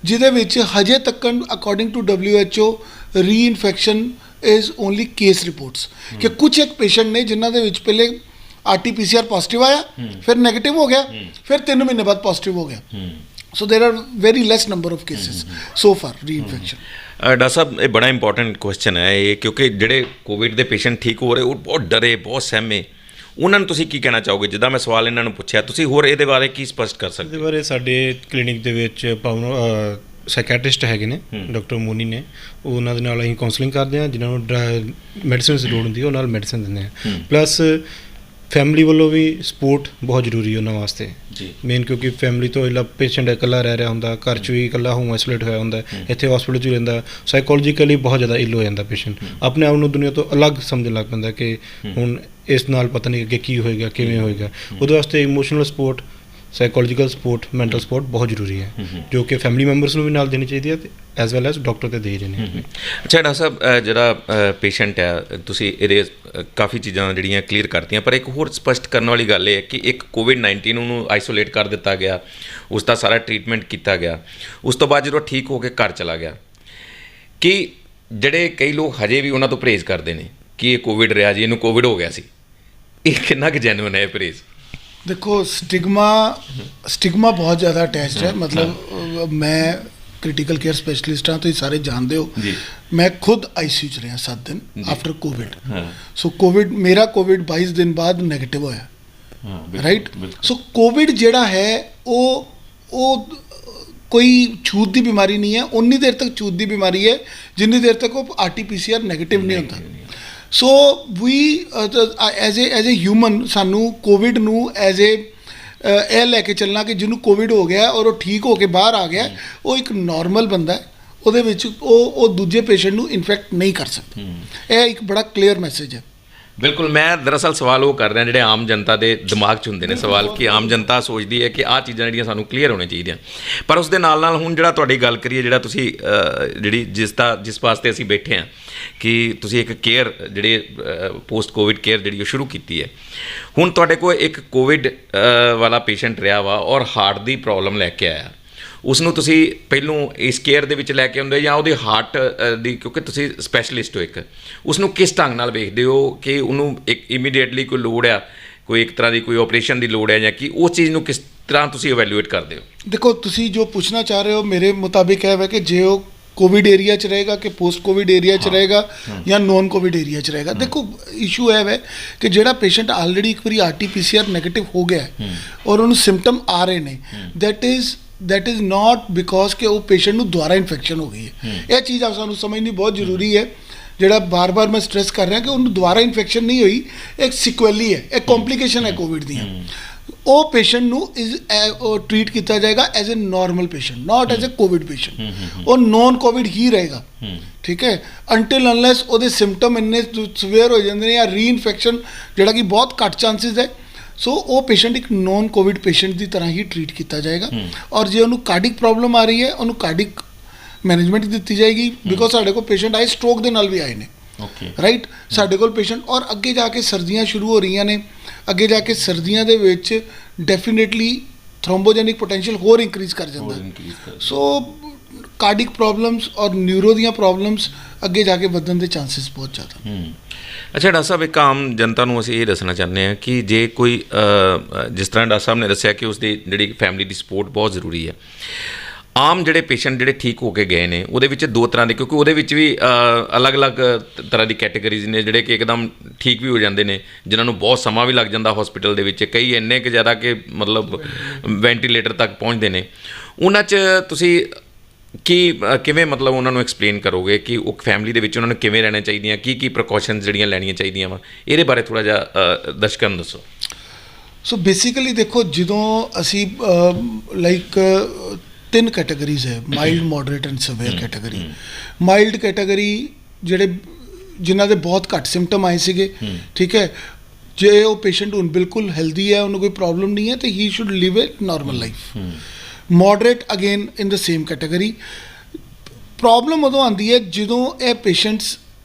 जिहदे विच हजे तक्कन according to WHO reinfection is only case reports, कि कुछ एक पेशेंट ने जिन्हां दे विच पहले RT-PCR पॉजिटिव आया, फिर नेगेटिव हो गया, फिर 3 महीने बाद पॉजिटिव हो गया। So there are very less number of cases so far reinfection। Doctor ਸਾਹਿਬ ਇਹ ਬੜਾ ਇੰਪੋਰਟੈਂਟ ਕੁਐਸਚਨ ਹੈ ਇਹ, ਕਿਉਂਕਿ ਜਿਹੜੇ ਕੋਵਿਡ ਦੇ ਪੇਸ਼ੈਂਟ ਠੀਕ ਹੋ ਰਹੇ ਉਹ ਬਹੁਤ ਡਰੇ, ਬਹੁਤ ਸਹਿਮੇ, ਉਹਨਾਂ ਨੂੰ ਤੁਸੀਂ ਕੀ ਕਹਿਣਾ ਚਾਹੋਗੇ? ਜਿੱਦਾਂ ਮੈਂ ਸਵਾਲ ਇਹਨਾਂ ਨੂੰ ਪੁੱਛਿਆ, ਤੁਸੀਂ ਹੋਰ ਇਹਦੇ ਬਾਰੇ ਕੀ ਸਪਸ਼ਟ ਕਰ ਸਕਦੇ? ਇਹਦੇ ਬਾਰੇ ਸਾਡੇ ਕਲੀਨਿਕ ਦੇ ਵਿੱਚ ਸਾਈਕੈਟ੍ਰਿਸਟ ਹੈਗੇ ਨੇ, ਡਾਕਟਰ ਮੋਨੀ ਨੇ, ਉਹਨਾਂ ਦੇ ਨਾਲ ਅਸੀਂ ਕਾਉਂਸਲਿੰਗ ਕਰਦੇ ਹਾਂ। ਜਿਨ੍ਹਾਂ ਨੂੰ ਮੈਡੀਸਿਨ ਦੀ ਲੋੜ ਹੁੰਦੀ ਹੈ ਉਹ ਨਾਲ ਮੈਡੀਸਿਨ ਦਿੰਦੇ ਹਾਂ। ਪਲੱਸ ਫੈਮਿਲੀ ਵੱਲੋਂ ਵੀ ਸਪੋਰਟ ਬਹੁਤ ਜ਼ਰੂਰੀ ਉਹਨਾਂ ਵਾਸਤੇ ਜੀ, ਮੇਨ ਕਿਉਂਕਿ ਫੈਮਿਲੀ ਤੋਂ ਇਲਾ ਪੇਸ਼ੈਂਟ ਇਕੱਲਾ ਰਹਿ ਰਿਹਾ ਹੁੰਦਾ, ਘਰ 'ਚ ਵੀ ਇਕੱਲਾ ਹੋਮ ਆਈਸੋਲੇਟ ਹੋਇਆ ਹੁੰਦਾ, ਇੱਥੇ ਹਸਪੀਟਲ 'ਚ ਰਹਿੰਦਾ, ਸਾਈਕੋਲੋਜੀਕਲੀ ਬਹੁਤ ਜ਼ਿਆਦਾ ਇਲ ਹੋ ਜਾਂਦਾ ਪੇਸ਼ੈਂਟ, ਆਪਣੇ ਆਪ ਨੂੰ ਦੁਨੀਆ ਤੋਂ ਅਲੱਗ ਸਮਝਣ ਲੱਗ ਪੈਂਦਾ ਕਿ ਹੁਣ ਇਸ ਨਾਲ ਪਤਾ ਨਹੀਂ ਅੱਗੇ ਕੀ ਹੋਏਗਾ, ਕਿਵੇਂ ਹੋਏਗਾ। ਉਹਦੇ ਵਾਸਤੇ emotional support, psychological support, mental support ਬਹੁਤ ਜ਼ਰੂਰੀ ਹੈ, ਜੋ ਕਿ ਫੈਮਿਲੀ ਮੈਂਬਰਸ ਨੂੰ ਵੀ ਨਾਲ ਦੇਣੀ ਚਾਹੀਦੀ ਹੈ ਤੇ ਐਜ਼ ਵੈਲ ਐਜ਼ ਡਾਕਟਰ 'ਤੇ ਦੇ ਰਹੇ ਨੇ। ਅੱਛਾ ਡਾਕਟਰ ਸਾਹਿਬ, ਜਿਹੜਾ ਪੇਸ਼ੈਂਟ ਹੈ, ਤੁਸੀਂ ਇਹਦੇ ਕਾਫੀ ਚੀਜ਼ਾਂ ਜਿਹੜੀਆਂ ਕਲੀਅਰ ਕਰਤੀਆਂ, ਪਰ ਇੱਕ ਹੋਰ ਸਪਸ਼ਟ ਕਰਨ ਵਾਲੀ ਗੱਲ ਇਹ ਹੈ ਕਿ ਇੱਕ COVID-19 ਨੂੰ ਆਈਸੋਲੇਟ ਕਰ ਦਿੱਤਾ ਗਿਆ, ਉਸ ਦਾ ਸਾਰਾ ਟਰੀਟਮੈਂਟ ਕੀਤਾ ਗਿਆ, ਉਸ ਤੋਂ ਬਾਅਦ ਜਦੋਂ ਠੀਕ ਹੋ ਕੇ ਘਰ ਚਲਾ ਗਿਆ, ਕਿ ਜਿਹੜੇ ਕਈ ਲੋਕ ਹਜੇ ਵੀ ਉਹਨਾਂ ਤੋਂ ਪਰਹੇਜ਼ ਕਰਦੇ ਨੇ ਕਿ ਇਹ ਕੋਵਿਡ ਰਿਹਾ ਜੀ, ਇਹਨੂੰ ਕੋਵਿਡ ਹੋ ਗਿਆ ਸੀ, ਇਹ ਕਿੰਨਾ ਕੁ ਜੈਨੂਇਨ ਹੈ ਪਰਹੇਜ਼? देखो स्टिग्मा बहुत ज़्यादा अटैच्ड है। मतलब मैं क्रिटिकल केयर स्पेशलिस्ट हाँ, तो ये सारे जानते हो, मैं खुद ICU च रहा 7 दिन आफ्टर कोविड। सो कोविड मेरा कोविड 22 दिन बाद नेगेटिव होया, राइट। सो कोविड जेड़ा है वो कोई छूत की बीमारी नहीं है, उन्नी देर तक छूत की बीमारी है जिन्नी देर तक वो RT-PCR नेगेटिव नहीं होता। So we as a human सानू कोविड नू एज ए लैके चलना कि जिन्होंने कोविड हो गया और वो ठीक होके बाहर आ गया, वो एक नॉर्मल बंदा है, ਉਹਦੇ ਵਿੱਚ ਉਹ ਦੂਜੇ ਪੇਸ਼ੈਂਟ ਨੂੰ ਇਨਫੈਕਟ ਨਹੀਂ ਕਰ ਸਕਦਾ। ਇਹ ਇੱਕ ਬੜਾ ਕਲੀਅਰ ਮੈਸੇਜ ਹੈ। ਬਿਲਕੁਲ, ਮੈਂ ਦਰਅਸਲ ਸਵਾਲ ਉਹ ਕਰ ਰਿਹਾ ਜਿਹੜੇ ਆਮ ਜਨਤਾ ਦੇ ਦਿਮਾਗ 'ਚ ਹੁੰਦੇ ਨੇ ਸਵਾਲ, ਕਿ ਆਮ ਜਨਤਾ ਸੋਚਦੀ ਹੈ ਕਿ ਆਹ ਚੀਜ਼ਾਂ ਜਿਹੜੀਆਂ ਸਾਨੂੰ ਕਲੀਅਰ ਹੋਣੀਆਂ ਚਾਹੀਦੀਆਂ, ਪਰ ਉਸ ਦੇ ਨਾਲ ਨਾਲ ਹੁਣ ਜਿਹੜਾ ਤੁਹਾਡੀ ਗੱਲ ਕਰੀਏ, ਜਿਹੜਾ ਤੁਸੀਂ ਜਿਹੜੀ ਜਿਸ ਵਾਸਤੇ ਅਸੀਂ ਬੈਠੇ ਹਾਂ ਕਿ ਤੁਸੀਂ ਇੱਕ ਕੇਅਰ ਜਿਹੜੇ ਪੋਸਟ ਕੋਵਿਡ ਕੇਅਰ ਜਿਹੜੀ ਉਹ ਸ਼ੁਰੂ ਕੀਤੀ ਹੈ, ਹੁਣ ਤੁਹਾਡੇ ਕੋਲ ਇੱਕ ਕੋਵਿਡ ਵਾਲਾ ਪੇਸ਼ੈਂਟ ਰਿਹਾ ਵਾ ਔਰ ਹਾਰਟ ਦੀ ਪ੍ਰੋਬਲਮ ਲੈ ਕੇ ਆਇਆ, ਉਸ ਨੂੰ ਤੁਸੀਂ ਪਹਿਲੋਂ ਇਸ ਕੇਅਰ ਦੇ ਵਿੱਚ ਲੈ ਕੇ ਆਉਂਦੇ ਜਾਂ ਉਹਦੇ ਹਾਰਟ ਦੀ, ਕਿਉਂਕਿ ਤੁਸੀਂ ਸਪੈਸ਼ਲਿਸਟ ਹੋ ਇੱਕ, ਉਸ ਨੂੰ ਕਿਸ ਢੰਗ ਨਾਲ ਵੇਖਦੇ ਹੋ ਕਿ ਉਹਨੂੰ ਇੱਕ ਇਮੀਡੀਏਟਲੀ ਕੋਈ ਲੋੜ ਆ, ਕੋਈ ਇੱਕ ਤਰ੍ਹਾਂ ਦੀ ਕੋਈ ਆਪਰੇਸ਼ਨ ਦੀ ਲੋੜ ਹੈ, ਜਾਂ ਕਿ ਉਸ ਚੀਜ਼ ਨੂੰ ਕਿਸ ਤਰ੍ਹਾਂ ਤੁਸੀਂ ਇਵੈਲੂਏਟ ਕਰਦੇ ਹੋ? ਦੇਖੋ, ਤੁਸੀਂ ਜੋ ਪੁੱਛਣਾ ਚਾਹ ਰਹੇ ਹੋ ਮੇਰੇ ਮੁਤਾबिक ਹੈ ਕਿ ਜੇ ਉਹ कोविड एरिया च रहेगा कि पोस्ट कोविड एरिया च रहेगा या नॉन कोविड एरिया च रहेगा। देखो इशू है कि जेड़ा पेशेंट ऑलरेडी एक बार RT-PCR नेगेटिव हो गया है और उन्होंने सिम्पटम आ रहे हैं, दैट इज़ नॉट बिकॉज कि वो पेशेंट नूं दोबारा इन्फेक्शन हो गई है। यह चीज़ आप सानूं समझनी बहुत जरूरी है। ਜਿਹੜਾ ਬਾਰ-ਬਾਰ ਮੈਂ ਸਟ੍ਰੈਸ ਕਰ ਰਿਹਾ ਕਿ ਉਹਨੂੰ ਦੁਬਾਰਾ ਇਨਫੈਕਸ਼ਨ ਨਹੀਂ ਹੋਈ, ਇੱਕ ਸਿਕੁਐਲੀ ਹੈ, ਇੱਕ ਕੰਪਲਿਕੇਸ਼ਨ ਹੈ ਕੋਵਿਡ ਦੀਆਂ। ਉਹ ਪੇਸ਼ੈਂਟ ਨੂੰ ਟ੍ਰੀਟ ਕੀਤਾ ਜਾਏਗਾ as a normal patient, not as a COVID patient. ਉਹ ਨੌਨ ਕੋਵਿਡ ਹੀ ਰਹੇਗਾ, ਠੀਕ ਹੈ, ਅੰਟਿਲ ਅਨਲੈਸ ਉਹਦੇ ਸਿੰਪਟਮ ਇੰਨੇ ਸਵੇਅਰ ਹੋ ਜਾਂਦੇ ਨੇ ਜਾਂ ਰੀਇਨਫੈਕਸ਼ਨ ਜਿਹੜਾ ਕਿ ਬਹੁਤ ਘੱਟ ਚਾਂਸਿਸ ਹੈ। ਸੋ ਉਹ ਪੇਸ਼ੈਂਟ ਇੱਕ ਨੌਨ ਕੋਵਿਡ ਪੇਸ਼ੈਂਟ ਦੀ ਤਰ੍ਹਾਂ ਹੀ ਟ੍ਰੀਟ ਕੀਤਾ ਜਾਏਗਾ। ਔਰ ਜੇ ਉਹਨੂੰ ਕਾਰਡਿਕ ਪ੍ਰੋਬਲਮ ਆ ਰਹੀ ਹੈ, ਉਹਨੂੰ ਕਾਰਡਿਕ ਮੈਨੇਜਮੈਂਟ ਦਿੱਤੀ ਜਾਏਗੀ। ਬਿਕੋਜ਼ ਸਾਡੇ ਕੋਲ ਪੇਸ਼ੈਂਟ ਆਏ ਸਟ੍ਰੋਕ ਦੇ ਨਾਲ ਵੀ ਆਏ ਨੇ, ਰਾਈਟ। ਸਾਡੇ ਕੋਲ ਪੇਸ਼ੈਂਟ, ਔਰ ਅੱਗੇ ਜਾ ਕੇ ਸਰਦੀਆਂ ਸ਼ੁਰੂ ਹੋ ਰਹੀਆਂ ਨੇ, ਅੱਗੇ ਜਾ ਕੇ ਸਰਦੀਆਂ ਦੇ ਵਿੱਚ ਡੈਫੀਨੇਟਲੀ ਥ੍ਰੋਮਬੋਜੈਨਿਕ ਪੋਟੈਂਸ਼ੀਅਲ ਹੋਰ ਇੰਕਰੀਜ਼ ਕਰ ਜਾਂਦਾ। ਸੋ ਕਾਰਡਿਕ ਪ੍ਰੋਬਲਮਸ ਔਰ ਨਿਊਰੋ ਦੀਆਂ ਪ੍ਰੋਬਲਮਸ ਅੱਗੇ ਜਾ ਕੇ ਵਧਣ ਦੇ ਚਾਂਸਸ ਬਹੁਤ ਜ਼ਿਆਦਾ। ਅੱਛਾ ਡਾਕਟਰ ਸਾਹਿਬ, ਇੱਕ ਆਮ ਜਨਤਾ ਨੂੰ ਅਸੀਂ ਇਹ ਦੱਸਣਾ ਚਾਹੁੰਦੇ ਹਾਂ ਕਿ ਜੇ ਕੋਈ ਜਿਸ ਤਰ੍ਹਾਂ ਡਾਕਟਰ ਸਾਹਿਬ ਨੇ ਦੱਸਿਆ ਕਿ ਉਸਦੀ ਜਿਹੜੀ ਫੈਮਿਲੀ ਦੀ ਸਪੋਰਟ ਬਹੁਤ ਜ਼ਰੂਰੀ ਹੈ। ਆਮ ਜਿਹੜੇ ਪੇਸ਼ੈਂਟ ਜਿਹੜੇ ਠੀਕ ਹੋ ਕੇ ਗਏ ਨੇ ਉਹਦੇ ਵਿੱਚ ਦੋ ਤਰ੍ਹਾਂ ਦੇ, ਕਿਉਂਕਿ ਉਹਦੇ ਵਿੱਚ ਵੀ ਅਲੱਗ-ਅਲੱਗ ਤਰ੍ਹਾਂ ਦੀ ਕੈਟੇਗਰੀਜ਼ ਨੇ, ਜਿਹੜੇ ਕਿ ਇੱਕਦਮ ਠੀਕ ਵੀ ਹੋ ਜਾਂਦੇ ਨੇ, ਜਿਨ੍ਹਾਂ ਨੂੰ ਬਹੁਤ ਸਮਾਂ ਵੀ ਲੱਗ ਜਾਂਦਾ ਹਸਪੀਟਲ ਦੇ ਵਿੱਚ, ਕਈ ਇੰਨੇ ਕੁ ਜ਼ਿਆਦਾ ਕਿ ਮਤਲਬ ਵੈਂਟੀਲੇਟਰ ਤੱਕ ਪਹੁੰਚਦੇ ਨੇ। ਉਹਨਾਂ 'ਚ ਤੁਸੀਂ ਕਿਵੇਂ ਮਤਲਬ ਉਹਨਾਂ ਨੂੰ ਐਕਸਪਲੇਨ ਕਰੋਗੇ ਕਿ ਉਹ ਫੈਮਿਲੀ ਦੇ ਵਿੱਚ ਉਹਨਾਂ ਨੂੰ ਕਿਵੇਂ ਰਹਿਣਾ ਚਾਹੀਦੀਆਂ, ਕੀ ਪ੍ਰੀਕਾਸ਼ਨਸ ਜਿਹੜੀਆਂ ਲੈਣੀਆਂ ਚਾਹੀਦੀਆਂ ਵਾ, ਇਹਦੇ ਬਾਰੇ ਥੋੜ੍ਹਾ ਜਿਹਾ ਦਰਸ਼ਕਾਂ ਨੂੰ ਦੱਸੋ। ਸੋ ਬੇਸਿਕਲੀ ਦੇਖੋ, ਜਦੋਂ ਅਸੀਂ ਲਾਈਕ 3 ਕੈਟਾਗਰੀਜ਼ ਹੈ, mild, moderate and swear category. Mild category ਜਿਹੜੇ ਜਿਨ੍ਹਾਂ ਦੇ ਬਹੁਤ ਘੱਟ ਸਿੰਪਟਮ ਆਏ ਸੀਗੇ, ਠੀਕ ਹੈ, ਜੇ ਉਹ ਪੇਸ਼ੈਂਟ ਹੁਣ ਬਿਲਕੁਲ ਹੈਲਦੀ ਹੈ, ਉਹਨੂੰ ਕੋਈ ਪ੍ਰੋਬਲਮ ਨਹੀਂ ਹੈ, ਤੇ he should live a normal life. Moderate again in the same category. Problem ਉਦੋਂ ਆਉਂਦੀ ਹੈ ਜਦੋਂ ਇਹ ਪੇਸ਼ੈਂਟਸ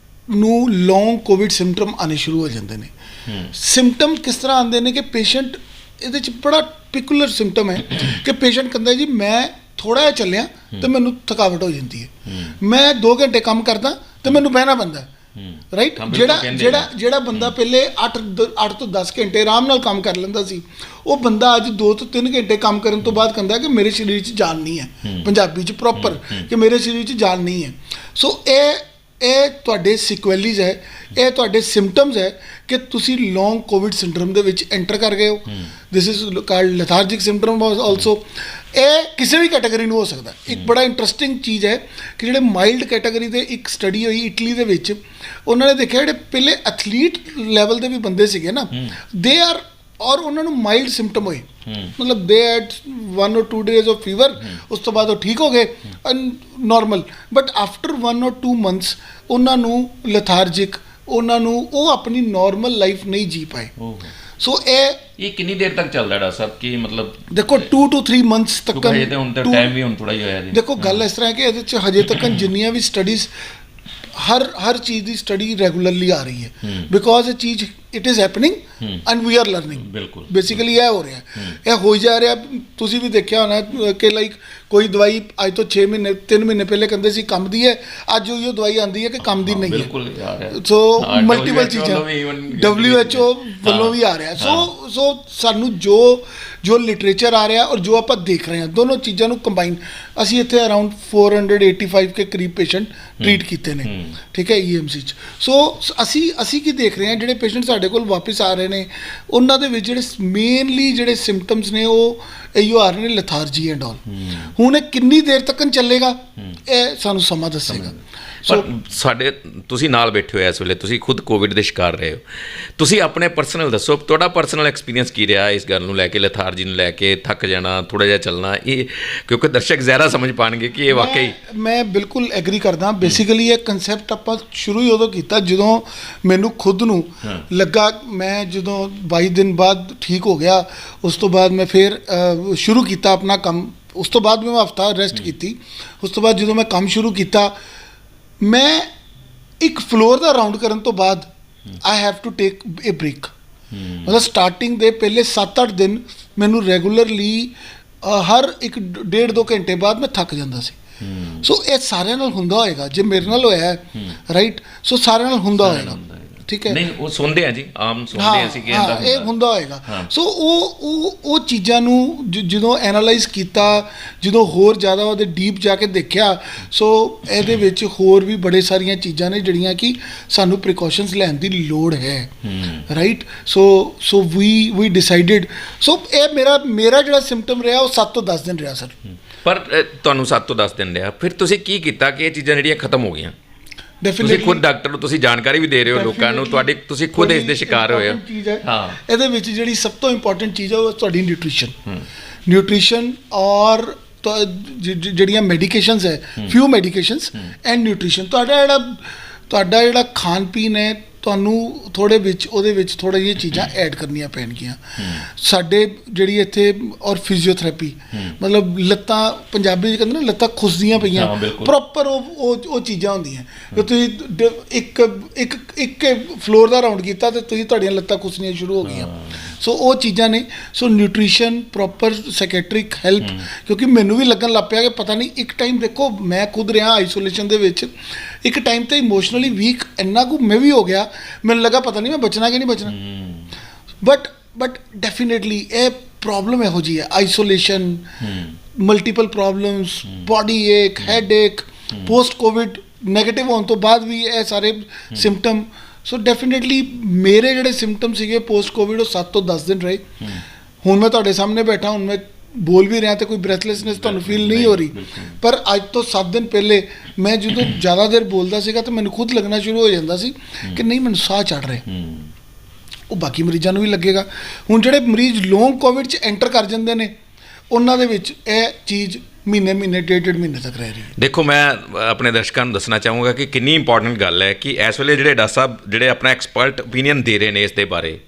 ਨੂੰ ਲੌਂਗ ਕੋਵਿਡ ਸਿੰਪਟਮ ਆਉਣੇ ਸ਼ੁਰੂ ਹੋ ਜਾਂਦੇ ਨੇ। ਸਿੰਪਟਮ ਕਿਸ ਤਰ੍ਹਾਂ ਆਉਂਦੇ ਨੇ ਕਿ ਪੇਸ਼ੈਂਟ, ਇਹਦੇ 'ਚ ਬੜਾ ਪਿਕੂਲਰ ਸਿੰਪਟਮ ਹੈ ਕਿ ਪੇਸ਼ੈਂਟ ਕਹਿੰਦਾ ਜੀ ਮੈਂ ਥੋੜ੍ਹਾ ਜਿਹਾ ਚੱਲਿਆ ਤੇ ਮੈਨੂੰ ਥਕਾਵਟ ਹੋ ਜਾਂਦੀ ਹੈ, ਮੈਂ 2 ਘੰਟੇ ਕੰਮ ਕਰਦਾ ਤੇ ਮੈਨੂੰ ਬਹਿਣਾ ਪੈਂਦਾ, ਰਾਈਟ। ਜਿਹੜਾ ਬੰਦਾ ਪਹਿਲੇ 8 ਤੋਂ 10 ਘੰਟੇ ਆਰਾਮ ਨਾਲ ਕੰਮ ਕਰ ਲੈਂਦਾ ਸੀ, ਉਹ ਬੰਦਾ ਅੱਜ 2 ਤੋਂ 3 ਘੰਟੇ ਕੰਮ ਕਰਨ ਤੋਂ ਬਾਅਦ ਕਹਿੰਦਾ ਕਿ ਮੇਰੇ ਸਰੀਰ 'ਚ ਜਾਨ ਨਹੀਂ ਹੈ, ਪੰਜਾਬੀ 'ਚ ਪ੍ਰੋਪਰ, ਕਿ ਮੇਰੇ ਸਰੀਰ 'ਚ ਜਾਨ ਨਹੀਂ ਹੈ। ਸੋ ਇਹ ਤੁਹਾਡੇ ਸਿਕੁਐਲੀਜ਼ ਹੈ, ਇਹ ਤੁਹਾਡੇ ਸਿੰਪਟਮਸ ਹੈ ਕਿ ਤੁਸੀਂ ਲੌਂਗ ਕੋਵਿਡ ਸਿੰਡਰਮ ਦੇ ਵਿੱਚ ਐਂਟਰ ਕਰ ਗਏ ਹੋ। This is called lethargic symptom also. ਇਹ ਕਿਸੇ ਵੀ ਕੈਟਾਗਰੀ ਨੂੰ ਹੋ ਸਕਦਾ। ਇੱਕ ਬੜਾ ਇੰਟਰਸਟਿੰਗ ਚੀਜ਼ ਹੈ ਕਿ ਜਿਹੜੇ ਮਾਈਲਡ ਕੈਟਾਗਰੀ ਦੇ, ਇੱਕ ਸਟੱਡੀ ਹੋਈ ਇਟਲੀ ਦੇ ਵਿੱਚ, ਉਹਨਾਂ ਨੇ ਦੇਖਿਆ ਜਿਹੜੇ ਪਹਿਲੇ ਐਥਲੀਟ ਲੈਵਲ ਦੇ ਵੀ ਬੰਦੇ ਸੀਗੇ ਨਾ, ਦੇ ਆਰ, ਔਰ ਉਹਨਾਂ ਨੂੰ ਮਾਈਲਡ ਸਿੰਪਟਮ ਹੋਏ, ਮਤਲਬ ਦੇ head 1 or 2 days of fever, ਉਸ ਤੋਂ ਬਾਅਦ ਉਹ ਠੀਕ ਹੋ ਗਏ normal, but after 1 or 2 months ਉਹਨਾਂ ਨੂੰ ਲੈਥਾਰਜਿਕ, ਉਹਨਾਂ ਨੂੰ ਉਹ ਆਪਣੀ ਨੋਰਮਲ ਲਾਈਫ ਨਹੀਂ ਜੀ ਪਾਏ। ਸੋ ਇਹ ਕਿੰਨੀ ਦੇਰ ਤੱਕ ਚੱਲਦਾ ਡਾਕਟਰ ਸਾਹਿਬ? ਕਿ ਮਤਲਬ ਦੇਖੋ 2 to 3 months ਤੱਕ। ਹਜੇ ਤੇ ਹੁਣ ਤਾਂ ਟਾਈਮ ਵੀ ਹੁਣ ਥੋੜਾ ਹੀ ਹੋਇਆ ਜੀ। ਦੇਖੋ ਗੱਲ ਇਸ ਤਰ੍ਹਾਂ ਹੈ ਕਿ ਇਹਦੇ 'ਚ ਹਜੇ ਤੱਕ ਜਿੰਨੀਆਂ ਵੀ ਸਟੱਡੀਜ਼, ਹਰ ਚੀਜ਼ ਦੀ ਸਟੱਡੀ ਰੈਗੂਲਰਲੀ ਆ ਰਹੀ ਹੈ, ਬਿਕੋਜ਼ ਇਹ ਚੀਜ਼ it is happening and we are learning. ਬਿਲਕੁਲ, ਬੇਸਿਕਲੀ ਇਹ ਹੋ ਰਿਹਾ, ਇਹ ਹੋ ਜਾ ਰਿਹਾ। ਤੁਸੀਂ ਵੀ ਦੇਖਿਆ ਹੋਣਾ ਕਿ ਲਾਈਕ ਕੋਈ ਦਵਾਈ ਅੱਜ ਤੋਂ 6 ਮਹੀਨੇ 3 ਮਹੀਨੇ ਪਹਿਲੇ ਕਹਿੰਦੇ ਸੀ ਕੰਮ ਦੀ ਹੈ, ਅੱਜ ਉਹ ਦਵਾਈ ਆਉਂਦੀ ਹੈ ਕਿ ਕੰਮ ਦੀ ਨਹੀਂ ਹੈ। ਬਿਲਕੁਲ ਆ ਰਿਹਾ। ਸੋ ਮਲਟੀਪਲ ਚੀਜ਼ਾਂ WHO ਵੱਲੋਂ ਵੀ ਆ ਰਿਹਾ। ਸੋ ਸਾਨੂੰ ਜੋ ਲਿਟਰੇਚਰ ਆ ਰਿਹਾ ਔਰ ਜੋ ਆਪਾਂ ਦੇਖ ਰਹੇ ਹਾਂ, ਦੋਨੋਂ ਚੀਜ਼ਾਂ ਨੂੰ ਕੰਬਾਈਨ, ਅਸੀਂ ਇੱਥੇ ਅਰਾਊਂਡ 485 ਕੇ ਕਰੀਬ ਪੇਸ਼ੈਂਟ ਟ੍ਰੀਟ ਕੀਤੇ ਨੇ, ਠੀਕ ਹੈ, EMC 'ਚ। ਸੋ ਅਸੀਂ ਕੀ ਦੇਖ ਰਹੇ ਹਾਂ, ਜਿਹੜੇ ਪੇਸ਼ੈਂਟ ਸਾਡੇ ਕੋਲ ਵਾਪਸ ਆ ਰਹੇ ਨੇ, ਉਹਨਾਂ ਦੇ ਵਿੱਚ ਜਿਹੜੇ ਮੇਨਲੀ ਜਿਹੜੇ ਸਿੰਪਟਮਸ ਨੇ ਉਹ ਇਹੋ ਆ ਰਹੇ ਨੇ, ਲੈਥਾਰਜੀ ਐਂਡ ਆਲ। ਹੁਣ ਇਹ ਕਿੰਨੀ ਦੇਰ ਤੱਕ ਚੱਲੇਗਾ, ਇਹ ਸਾਨੂੰ ਸਮਾਂ ਦੱਸੇਗਾ। ਪਰ ਸਾਡੇ, ਤੁਸੀਂ ਨਾਲ ਬੈਠੇ ਹੋ ਇਸ ਵੇਲੇ, ਤੁਸੀਂ ਖੁਦ ਕੋਵਿਡ ਦੇ ਸ਼ਿਕਾਰ ਰਹੇ ਹੋ, ਤੁਸੀਂ ਆਪਣੇ ਪਰਸਨਲ ਦੱਸੋ, ਤੁਹਾਡਾ ਪਰਸਨਲ ਐਕਸਪੀਰੀਅੰਸ ਕੀ ਰਿਹਾ ਇਸ ਗੱਲ ਨੂੰ ਲੈ ਕੇ, ਲੈਥਾਰਜੀ ਨੂੰ ਲੈ ਕੇ, ਥੱਕ ਜਾਣਾ, ਥੋੜਾ ਜਿਹਾ ਚੱਲਣਾ, ਇਹ ਕਿਉਂਕਿ ਦਰਸ਼ਕ ਜ਼ਿਆਦਾ ਸਮਝ ਪਾਣਗੇ ਕਿ ਇਹ ਵਾਕਈ। ਮੈਂ ਬਿਲਕੁਲ ਐਗਰੀ ਕਰਦਾ। ਬੇਸਿਕਲੀ ਇਹ ਕਨਸੈਪਟ ਆਪਾਂ ਸ਼ੁਰੂ ਹੀ ਉਦੋਂ ਕੀਤਾ ਜਦੋਂ ਮੈਨੂੰ ਖੁਦ ਨੂੰ ਲੱਗਾ, ਮੈਂ ਜਦੋਂ 22 ਦਿਨ ਬਾਅਦ ਠੀਕ ਹੋ ਗਿਆ, ਉਸ ਤੋਂ ਬਾਅਦ ਮੈਂ ਫਿਰ ਸ਼ੁਰੂ ਕੀਤਾ ਆਪਣਾ ਕੰਮ। ਉਸ ਤੋਂ ਬਾਅਦ ਮੈਂ ਹਫਤਾ ਰੈਸਟ ਕੀਤੀ। ਉਸ ਤੋਂ ਬਾਅਦ ਜਦੋਂ ਮੈਂ ਕੰਮ ਸ਼ੁਰੂ ਕੀਤਾ, ਮੈਂ ਇੱਕ ਫਲੋਰ ਦਾ ਰਾਊਂਡ ਕਰਨ ਤੋਂ ਬਾਅਦ I have to take a break. ਮਤਲਬ ਸਟਾਰਟਿੰਗ ਦੇ ਪਹਿਲੇ 7-8 ਦਿਨ ਮੈਨੂੰ ਰੈਗੂਲਰਲੀ ਹਰ 1.5-2 ਘੰਟੇ ਬਾਅਦ ਮੈਂ ਥੱਕ ਜਾਂਦਾ ਸੀ। ਸੋ ਇਹ ਸਾਰਿਆਂ ਨਾਲ ਹੁੰਦਾ ਹੋਏਗਾ, ਜੇ ਮੇਰੇ ਨਾਲ ਹੋਇਆ ਰਾਈਟ, ਸੋ ਸਾਰਿਆਂ ਨਾਲ ਹੁੰਦਾ ਹੋਏਗਾ, ਠੀਕ ਹੈ। ਨਹੀਂ, ਉਹ ਸੁਣਦੇ ਆ ਜੀ, ਆਮ ਸੁਣਦੇ ਅਸੀਂ ਕਿ ਇਹ ਹੁੰਦਾ ਹੋਏਗਾ। ਸੋ ਉਹ ਚੀਜ਼ਾਂ ਨੂੰ ਜਦੋਂ ਐਨਾਲਾਈਜ਼ ਕੀਤਾ, ਜਦੋਂ ਹੋਰ ਜ਼ਿਆਦਾ ਉਹਦੇ ਡੀਪ ਜਾ ਕੇ ਦੇਖਿਆ, ਸੋ ਇਹਦੇ ਵਿੱਚ ਹੋਰ ਵੀ ਬੜੇ ਸਾਰੀਆਂ ਚੀਜ਼ਾਂ ਨੇ ਜਿਹੜੀਆਂ ਕਿ ਸਾਨੂੰ ਪ੍ਰੀਕਾਸ਼ਨਸ ਲੈਣ ਦੀ ਲੋੜ ਹੈ, ਰਾਈਟ। ਸੋ ਵੀ ਡਿਸਾਈਡਡ। ਸੋ ਇਹ ਮੇਰਾ ਜਿਹੜਾ ਸਿੰਪਟਮ ਰਿਹਾ ਉਹ 7 ਤੋਂ 10 ਦਿਨ ਰਿਹਾ ਸਰ। ਪਰ ਤੁਹਾਨੂੰ 7 ਤੋਂ 10 ਦਿਨ ਰਿਹਾ, ਫਿਰ ਤੁਸੀਂ ਕੀ ਕੀਤਾ ਕਿ ਇਹ ਚੀਜ਼ਾਂ ਜਿਹੜੀਆਂ ਖਤਮ ਹੋ ਗਈਆਂ? ਤੁਸੀਂ ਖੁਦ ਡਾਕਟਰ ਨੂੰ ਤੁਸੀਂ ਜਾਣਕਾਰੀ ਵੀ ਦੇ ਰਹੇ ਹੋ ਲੋਕਾਂ ਨੂੰ, ਤੁਸੀਂ ਖੁਦ ਇਸ ਦੇ ਸ਼ਿਕਾਰ ਹੋਏ ਹੋ। ਹਾਂ, ਇਹਦੇ ਵਿੱਚ ਜਿਹੜੀ ਸਭ ਤੋਂ ਇੰਪੋਰਟੈਂਟ ਚੀਜ਼ ਹੈ ਉਹ ਤੁਹਾਡੀ ਨਿਊਟ੍ਰੀਸ਼ਨ ਔਰ ਜਿਹੜੀਆਂ ਮੈਡੀਕੇਸ਼ਨਸ ਹੈ, ਫਿਊ ਮੈਡੀਕੇਸ਼ਨਸ ਐਂਡ ਨਿਊਟ੍ਰੀਸ਼ਨ। ਤੁਹਾਡਾ ਜਿਹੜਾ ਖਾਣ ਪੀਣ ਹੈ, ਤੁਹਾਨੂੰ ਉਹਦੇ ਵਿੱਚ ਥੋੜ੍ਹੀਆਂ ਜਿਹੀਆਂ ਚੀਜ਼ਾਂ ਐਡ ਕਰਨੀਆਂ ਪੈਣਗੀਆਂ। ਸਾਡੇ ਜਿਹੜੀ ਇੱਥੇ ਔਰ ਫਿਜ਼ੀਓਥੈਰੇਪੀ, ਮਤਲਬ ਲੱਤਾਂ, ਪੰਜਾਬੀ 'ਚ ਕਹਿੰਦੇ ਨਾ ਲੱਤਾਂ ਖੁੱਸਦੀਆਂ ਪਈਆਂ, ਪ੍ਰੋਪਰ ਉਹ ਚੀਜ਼ਾਂ ਹੁੰਦੀਆਂ ਕਿ ਤੁਸੀਂ ਇੱਕ ਫਲੋਰ ਦਾ ਰਾਊਂਡ ਕੀਤਾ ਤੇ ਤੁਹਾਡੀਆਂ ਲੱਤਾਂ ਖੁੱਸਣੀਆਂ ਸ਼ੁਰੂ ਹੋ ਗਈਆਂ। ਸੋ ਉਹ ਚੀਜ਼ਾਂ ਨੇ। ਸੋ ਨਿਊਟ੍ਰੀਸ਼ਨ, ਪ੍ਰੋਪਰ ਸਾਈਕੈਟ੍ਰਿਕ ਹੈਲਪ, ਕਿਉਂਕਿ ਮੈਨੂੰ ਵੀ ਲੱਗਣ ਲੱਗ ਪਿਆ ਕਿ ਪਤਾ ਨਹੀਂ, ਇੱਕ ਟਾਈਮ ਦੇਖੋ ਮੈਂ ਖੁਦ ਰਿਹਾ ਆਈਸੋਲੇਸ਼ਨ ਦੇ ਵਿੱਚ, ਇੱਕ ਟਾਈਮ ਤੇ ਇਮੋਸ਼ਨਲੀ ਵੀਕ ਇੰਨਾ ਕੁ ਮੈਂ ਵੀ ਹੋ ਗਿਆ, ਮੈਨੂੰ ਲੱਗਾ ਪਤਾ ਨਹੀਂ ਮੈਂ ਬਚਣਾ ਕਿ ਨਹੀਂ ਬਚਣਾ। ਬਟ ਡੈਫੀਨੇਟਲੀ ਇਹ ਪ੍ਰੋਬਲਮ ਇਹੋ ਜਿਹੀ ਹੈ, ਆਈਸੋਲੇਸ਼ਨ, ਮਲਟੀਪਲ ਪ੍ਰੋਬਲਮਸ, ਬੋਡੀ ਏਕ, ਹੈਡ ਏਕ, ਪੋਸਟ ਕੋਵਿਡ ਨੈਗੇਟਿਵ ਹੋਣ ਤੋਂ ਬਾਅਦ ਵੀ ਇਹ ਸਾਰੇ ਸਿੰਪਟਮ। ਸੋ ਡੈਫੀਨੇਟਲੀ ਮੇਰੇ ਜਿਹੜੇ ਸਿੰਪਟਮ ਸੀਗੇ ਪੋਸਟ ਕੋਵਿਡ, ਉਹ 7 ਤੋਂ 10 ਦਿਨ ਰਹੇ। ਹੁਣ ਮੈਂ ਤੁਹਾਡੇ ਸਾਹਮਣੇ ਬੈਠਾ, ਹੁਣ ਮੈਂ ਬੋਲ ਵੀ ਰਿਹਾ ਤੇ ਕੋਈ ਬ੍ਰੈਥਲੈਸਨੈਸ ਤੁਹਾਨੂੰ ਫੀਲ ਨਹੀਂ ਹੋ ਰਹੀ, ਪਰ ਅੱਜ ਤੋਂ 7 ਦਿਨ ਪਹਿਲੇ ਮੈਂ ਜਦੋਂ ਜ਼ਿਆਦਾ ਦੇਰ ਬੋਲਦਾ ਸੀਗਾ ਤਾਂ ਮੈਨੂੰ ਖੁਦ ਲੱਗਣਾ ਸ਼ੁਰੂ ਹੋ ਜਾਂਦਾ ਸੀ ਕਿ ਨਹੀਂ, ਮੈਨੂੰ ਸਾਹ ਚੜ ਰਿਹਾ। ਉਹ ਬਾਕੀ ਮਰੀਜ਼ਾਂ ਨੂੰ ਵੀ ਲੱਗੇਗਾ। ਹੁਣ ਜਿਹੜੇ ਮਰੀਜ਼ ਲੌਂਗ ਕੋਵਿਡ 'ਚ ਐਂਟਰ ਕਰ ਜਾਂਦੇ ਨੇ, ਉਹਨਾਂ ਦੇ ਵਿੱਚ ਇਹ ਚੀਜ਼ ਮਹੀਨੇ 1.5 ਮਹੀਨੇ ਤੱਕ ਰਹਿ ਰਹੀ ਹੈ। ਦੇਖੋ, ਮੈਂ ਆਪਣੇ ਦਰਸ਼ਕਾਂ ਨੂੰ ਦੱਸਣਾ ਚਾਹੂੰਗਾ ਕਿ ਕਿੰਨੀ ਇੰਪੋਰਟੈਂਟ ਗੱਲ ਹੈ ਕਿ ਇਸ ਵੇਲੇ ਜਿਹੜੇ ਡਾਕਟਰ ਸਾਹਿਬ ਜਿਹੜੇ ਆਪਣਾ ਐਕਸਪਰਟ ਓਪੀਨੀਅਨ ਦੇ ਰਹੇ ਨੇ ਇਸ ਦੇ ਬਾਰੇ,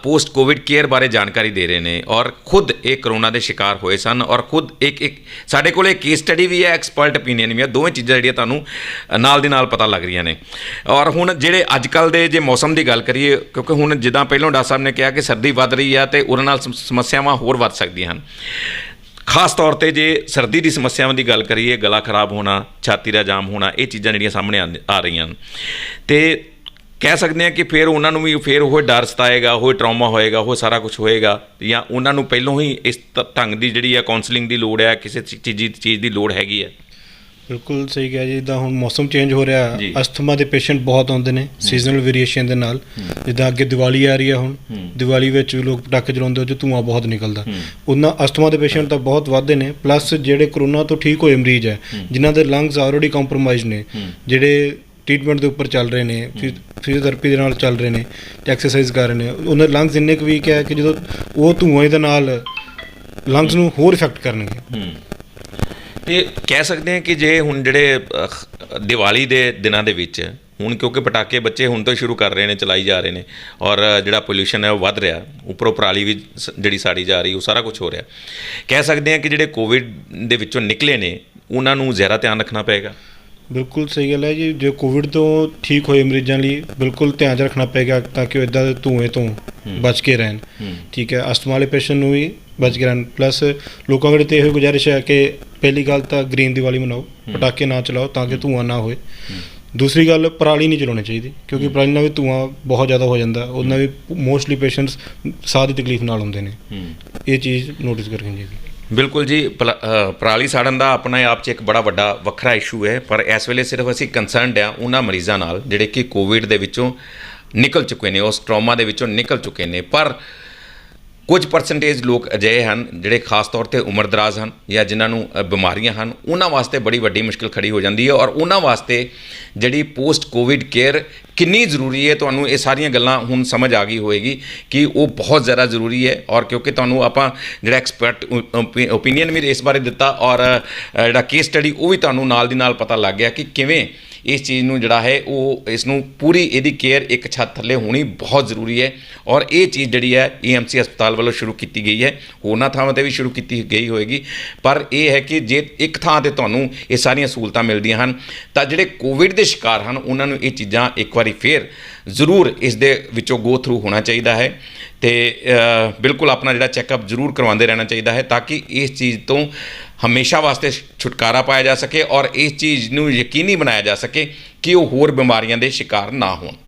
ਪੋਸਟ ਕੋਵਿਡ ਕੇਅਰ ਬਾਰੇ ਜਾਣਕਾਰੀ ਦੇ ਰਹੇ ਨੇ ਔਰ ਖੁਦ ਇਹ ਕਰੋਨਾ ਦੇ ਸ਼ਿਕਾਰ ਹੋਏ ਸਨ ਔਰ ਖੁਦ ਇੱਕ ਸਾਡੇ ਕੋਲ ਕੇਸ ਸਟੱਡੀ ਵੀ ਹੈ, ਐਕਸਪਰਟ ਓਪੀਨੀਅਨ ਵੀ ਹੈ, ਦੋਵੇਂ ਚੀਜ਼ਾਂ ਜਿਹੜੀਆਂ ਤੁਹਾਨੂੰ ਨਾਲ ਦੀ ਨਾਲ ਪਤਾ ਲੱਗ ਰਹੀਆਂ ਨੇ। ਔਰ ਹੁਣ ਜਿਹੜੇ ਅੱਜ ਕੱਲ੍ਹ ਦੇ ਜੇ ਮੌਸਮ ਦੀ ਗੱਲ ਕਰੀਏ, ਕਿਉਂਕਿ ਹੁਣ ਜਿੱਦਾਂ ਪਹਿਲਾਂ ਡਾਕਟਰ ਸਾਹਿਬ ਨੇ ਕਿਹਾ ਕਿ ਸਰਦੀ ਵੱਧ ਰਹੀ ਆ ਅਤੇ ਉਹਦੇ ਨਾਲ ਸਮੱਸਿਆਵਾਂ ਹੋਰ ਵੱਧ ਸਕਦੀਆਂ ਹਨ। ਖਾਸ ਤੌਰ 'ਤੇ ਜੇ ਸਰਦੀ ਦੀ ਸਮੱਸਿਆਵਾਂ ਦੀ ਗੱਲ ਕਰੀਏ, ਗਲਾ ਖਰਾਬ ਹੋਣਾ, ਛਾਤੀ ਦਾ ਜਾਮ ਹੋਣਾ, ਇਹ ਚੀਜ਼ਾਂ ਜਿਹੜੀਆਂ ਸਾਹਮਣੇ ਆ ਰਹੀਆਂ ਹਨ ਅਤੇ ਕਹਿ ਸਕਦੇ ਹਾਂ ਕਿ ਫਿਰ ਉਹਨਾਂ ਨੂੰ ਵੀ ਫਿਰ ਉਹ ਡਰ ਸਤਾਏਗਾ, ਉਹ ਟਰਾਮਾ ਹੋਏਗਾ, ਉਹ ਸਾਰਾ ਕੁਝ ਹੋਏਗਾ ਜਾਂ ਉਹਨਾਂ ਨੂੰ ਪਹਿਲੋਂ ਹੀ ਇਸ ਢੰਗ ਦੀ ਜਿਹੜੀ ਆ ਕਾਉਂਸਲਿੰਗ ਦੀ ਲੋੜ ਹੈ, ਕਿਸੇ ਚੀਜ਼ ਦੀ ਲੋੜ ਹੈਗੀ ਹੈ। ਬਿਲਕੁਲ ਸਹੀ ਕਿਹਾ ਜੀ। ਜਿੱਦਾਂ ਹੁਣ ਮੌਸਮ ਚੇਂਜ ਹੋ ਰਿਹਾ, ਜੀ। ਅਸਥਮਾ ਦੇ ਪੇਸ਼ੈਂਟ ਬਹੁਤ ਆਉਂਦੇ ਨੇ ਸੀਜ਼ਨਲ ਵੇਰੀਏਸ਼ਨ ਦੇ ਨਾਲ। ਜਿੱਦਾਂ ਅੱਗੇ ਦੀਵਾਲੀ ਆ ਰਹੀ ਆ, ਹੁਣ ਦੀਵਾਲੀ ਵਿੱਚ ਵੀ ਲੋਕ ਪਟਾਕੇ ਚਲਾਉਂਦੇ, ਉਹ 'ਚ ਧੂੰਆਂ ਬਹੁਤ ਨਿਕਲਦਾ, ਉਹਨਾਂ ਅਸਥਮਾ ਦੇ ਪੇਸ਼ੈਂਟ ਤਾਂ ਬਹੁਤ ਵੱਧਦੇ ਨੇ। ਪਲੱਸ ਜਿਹੜੇ ਕਰੋਨਾ ਤੋਂ ਠੀਕ ਹੋਏ ਮਰੀਜ਼ ਹੈ, ਜਿਨ੍ਹਾਂ ਦੇ ਲੰਗਸ ਆਲਰੇਡੀ ਕੰਪਰੋਮਾਈਜ਼ ਨੇ, ਜਿਹੜੇ ਟ੍ਰੀਟਮੈਂਟ ਦੇ ਉੱਪਰ ਚੱਲ ਰਹੇ ਨੇ, ਫਿਜ਼ੀਓਥੈਰੇਪੀ ਦੇ ਨਾਲ ਚੱਲ ਰਹੇ ਨੇ, ਐਕਸਰਸਾਈਜ਼ ਕਰ ਰਹੇ ਨੇ, ਉਹਨਾਂ ਦੇ ਲੰਗਸ ਇੰਨੇ ਕੁ ਵੀਕ ਹੈ ਕਿ ਜਦੋਂ ਉਹ ਧੂੰਏ ਦੇ ਨਾਲ ਲੰਗਸ ਨੂੰ ਹੋਰ ਇਫੈਕਟ ਕਰਨਗੇ। ਤੇ ਕਹਿ ਸਕਦੇ ਹਾਂ ਕਿ ਜੇ ਹੁਣ ਜਿਹੜੇ ਦੀਵਾਲੀ ਦੇ ਦਿਨਾਂ ਦੇ ਵਿੱਚ ਹੁਣ ਕਿਉਂਕਿ ਪਟਾਕੇ ਬੱਚੇ ਹੁਣ ਤੋਂ ਸ਼ੁਰੂ ਕਰ ਰਹੇ ਨੇ, ਚਲਾਈ ਜਾ ਰਹੇ ਨੇ ਔਰ ਜਿਹੜਾ ਪੋਲਿਊਸ਼ਨ ਹੈ ਉਹ ਵੱਧ ਰਿਹਾ, ਉੱਪਰੋਂ ਪਰਾਲੀ ਵੀ ਜਿਹੜੀ ਸਾੜੀ ਜਾ ਰਹੀ, ਉਹ ਸਾਰਾ ਕੁਝ ਹੋ ਰਿਹਾ। ਕਹਿ ਸਕਦੇ ਹਾਂ ਕਿ ਜਿਹੜੇ ਕੋਵਿਡ ਦੇ ਵਿੱਚੋਂ ਨਿਕਲੇ ਨੇ ਉਹਨਾਂ ਨੂੰ ਜ਼ਿਆਦਾ ਧਿਆਨ ਰੱਖਣਾ ਪਏਗਾ। ਬਿਲਕੁਲ ਸਹੀ ਗੱਲ ਹੈ ਜੀ। ਜੇ ਕੋਵਿਡ ਤੋਂ ਠੀਕ ਹੋਏ ਮਰੀਜ਼ਾਂ ਲਈ ਬਿਲਕੁਲ ਧਿਆਨ 'ਚ ਰੱਖਣਾ ਪਏਗਾ ਤਾਂ ਕਿ ਉਹ ਇੱਦਾਂ ਦੇ ਧੂਏ ਤੋਂ ਬਚ ਕੇ ਰਹਿਣ। ਠੀਕ ਹੈ, ਅਸਥਮਾ ਵਾਲੇ ਪੇਸ਼ੈਂਟ ਨੂੰ ਵੀ ਬਚ ਕੇ ਰਹਿਣ। ਪਲੱਸ ਲੋਕਾਂ ਕੋਲ ਤਾਂ ਇਹੋ ਗੁਜ਼ਾਰਿਸ਼ ਹੈ ਕਿ ਪਹਿਲੀ ਗੱਲ ਤਾਂ ਗ੍ਰੀਨ ਦੀਵਾਲੀ ਮਨਾਓ, ਪਟਾਕੇ ਨਾ ਚਲਾਓ ਤਾਂ ਕਿ ਧੂੰਆਂ ਨਾ ਹੋਏ। ਦੂਸਰੀ ਗੱਲ, ਪਰਾਲੀ ਨਹੀਂ ਚਲਾਉਣੀ ਚਾਹੀਦੀ ਕਿਉਂਕਿ ਪਰਾਲੀ ਨਾਲ ਵੀ ਧੂੰਆਂ ਬਹੁਤ ਜ਼ਿਆਦਾ ਹੋ ਜਾਂਦਾ, ਉਹਦੇ ਨਾਲ ਵੀ ਮੋਸਟਲੀ ਪੇਸ਼ੈਂਟਸ ਸਾਹ ਦੀ ਤਕਲੀਫ ਨਾਲ ਹੁੰਦੇ ਨੇ। ਇਹ ਚੀਜ਼ ਨੋਟਿਸ ਕਰਨੀ ਚਾਹੀਦੀ। ਬਿਲਕੁਲ ਜੀ, ਪਰਾਲੀ ਸਾੜਨ ਦਾ ਆਪਣੇ ਆਪ 'ਚ ਇੱਕ ਬੜਾ ਵੱਡਾ ਵੱਖਰਾ ਇਸ਼ੂ ਹੈ, ਪਰ ਇਸ ਵੇਲੇ ਸਿਰਫ ਅਸੀਂ ਕੰਸਰਨਡ ਹਾਂ ਉਹਨਾਂ ਮਰੀਜ਼ਾਂ ਨਾਲ ਜਿਹੜੇ ਕਿ ਕੋਵਿਡ ਦੇ ਵਿੱਚੋਂ ਨਿਕਲ ਚੁੱਕੇ ਨੇ, ਉਸ ਟਰੋਮਾ ਦੇ ਵਿੱਚੋਂ ਨਿਕਲ ਚੁੱਕੇ ਨੇ। ਪਰ ਕੁਝ ਪਰਸੈਂਟੇਜ ਲੋਕ ਅਜਿਹੇ ਹਨ ਜਿਹੜੇ ਖਾਸ ਤੌਰ 'ਤੇ ਉਮਰਦਰਾਜ਼ ਹਨ ਜਾਂ ਜਿਨ੍ਹਾਂ ਨੂੰ ਬਿਮਾਰੀਆਂ ਹਨ, ਉਹਨਾਂ ਵਾਸਤੇ ਬੜੀ ਵੱਡੀ ਮੁਸ਼ਕਿਲ ਖੜੀ ਹੋ ਜਾਂਦੀ ਹੈ। ਔਰ ਉਹਨਾਂ ਵਾਸਤੇ ਜਿਹੜੀ ਪੋਸਟ ਕੋਵਿਡ ਕੇਅਰ ਕਿੰਨੀ ਜ਼ਰੂਰੀ ਹੈ, ਤੁਹਾਨੂੰ ਇਹ ਸਾਰੀਆਂ ਗੱਲਾਂ ਹੁਣ ਸਮਝ ਆ ਗਈ ਹੋਏਗੀ ਕਿ ਉਹ ਬਹੁਤ ਜ਼ਿਆਦਾ ਜ਼ਰੂਰੀ ਹੈ। ਔਰ ਕਿਉਂਕਿ ਤੁਹਾਨੂੰ ਆਪਾਂ ਜਿਹੜਾ ਐਕਸਪਰਟ ਓਪੀਨੀਅਨ ਵੀ ਇਸ ਬਾਰੇ ਦਿੱਤਾ ਔਰ ਜਿਹੜਾ ਕੇਸ ਸਟੱਡੀ ਉਹ ਵੀ ਤੁਹਾਨੂੰ ਨਾਲ ਦੀ ਨਾਲ ਪਤਾ ਲੱਗ ਗਿਆ ਕਿ ਕਿਵੇਂ ਇਸ ਚੀਜ਼ ਨੂੰ ਜਿਹੜਾ ਹੈ ਉਹ ਇਸ ਨੂੰ ਪੂਰੀ ਇਹਦੀ ਕੇਅਰ ਇੱਕ ਛੱਤ ਥੱਲੇ ਹੋਣੀ ਬਹੁਤ ਜ਼ਰੂਰੀ ਹੈ। ਔਰ ਇਹ ਚੀਜ਼ ਜਿਹੜੀ ਹੈ EMC ਹਸਪਤਾਲ ਵੱਲੋਂ ਸ਼ੁਰੂ ਕੀਤੀ ਗਈ ਹੈ, ਹੋਰਨਾਂ ਥਾਵਾਂ 'ਤੇ ਵੀ ਸ਼ੁਰੂ ਕੀਤੀ ਗਈ ਹੋਏਗੀ। ਪਰ ਇਹ ਹੈ ਕਿ ਜੇ ਇੱਕ ਥਾਂ 'ਤੇ ਤੁਹਾਨੂੰ ਇਹ ਸਾਰੀਆਂ ਸਹੂਲਤਾਂ ਮਿਲਦੀਆਂ ਹਨ ਤਾਂ ਜਿਹੜੇ ਕੋਵਿਡ ਦੇ ਸ਼ਿਕਾਰ ਹਨ ਉਹਨਾਂ ਨੂੰ ਇਹ ਚੀਜ਼ਾਂ ਇੱਕ ਵਾਰੀ ਫੇਰ ਜ਼ਰੂਰ ਇਸ ਦੇ ਵਿੱਚੋਂ ਗੋ ਥਰੂ ਹੋਣਾ ਚਾਹੀਦਾ ਹੈ ਅਤੇ ਬਿਲਕੁਲ ਆਪਣਾ ਜਿਹੜਾ ਚੈੱਕਅਪ ਜ਼ਰੂਰ ਕਰਵਾਉਂਦੇ ਰਹਿਣਾ ਚਾਹੀਦਾ ਹੈ ਤਾਂ ਕਿ ਇਸ ਚੀਜ਼ ਤੋਂ ਹਮੇਸ਼ਾ ਵਾਸਤੇ ਛੁਟਕਾਰਾ ਪਾਇਆ ਜਾ ਸਕੇ ਔਰ ਇਸ ਚੀਜ਼ ਨੂੰ ਯਕੀਨੀ ਬਣਾਇਆ ਜਾ ਸਕੇ ਕਿ ਉਹ ਹੋਰ ਬਿਮਾਰੀਆਂ ਦੇ ਸ਼ਿਕਾਰ ਨਾ ਹੋਣ।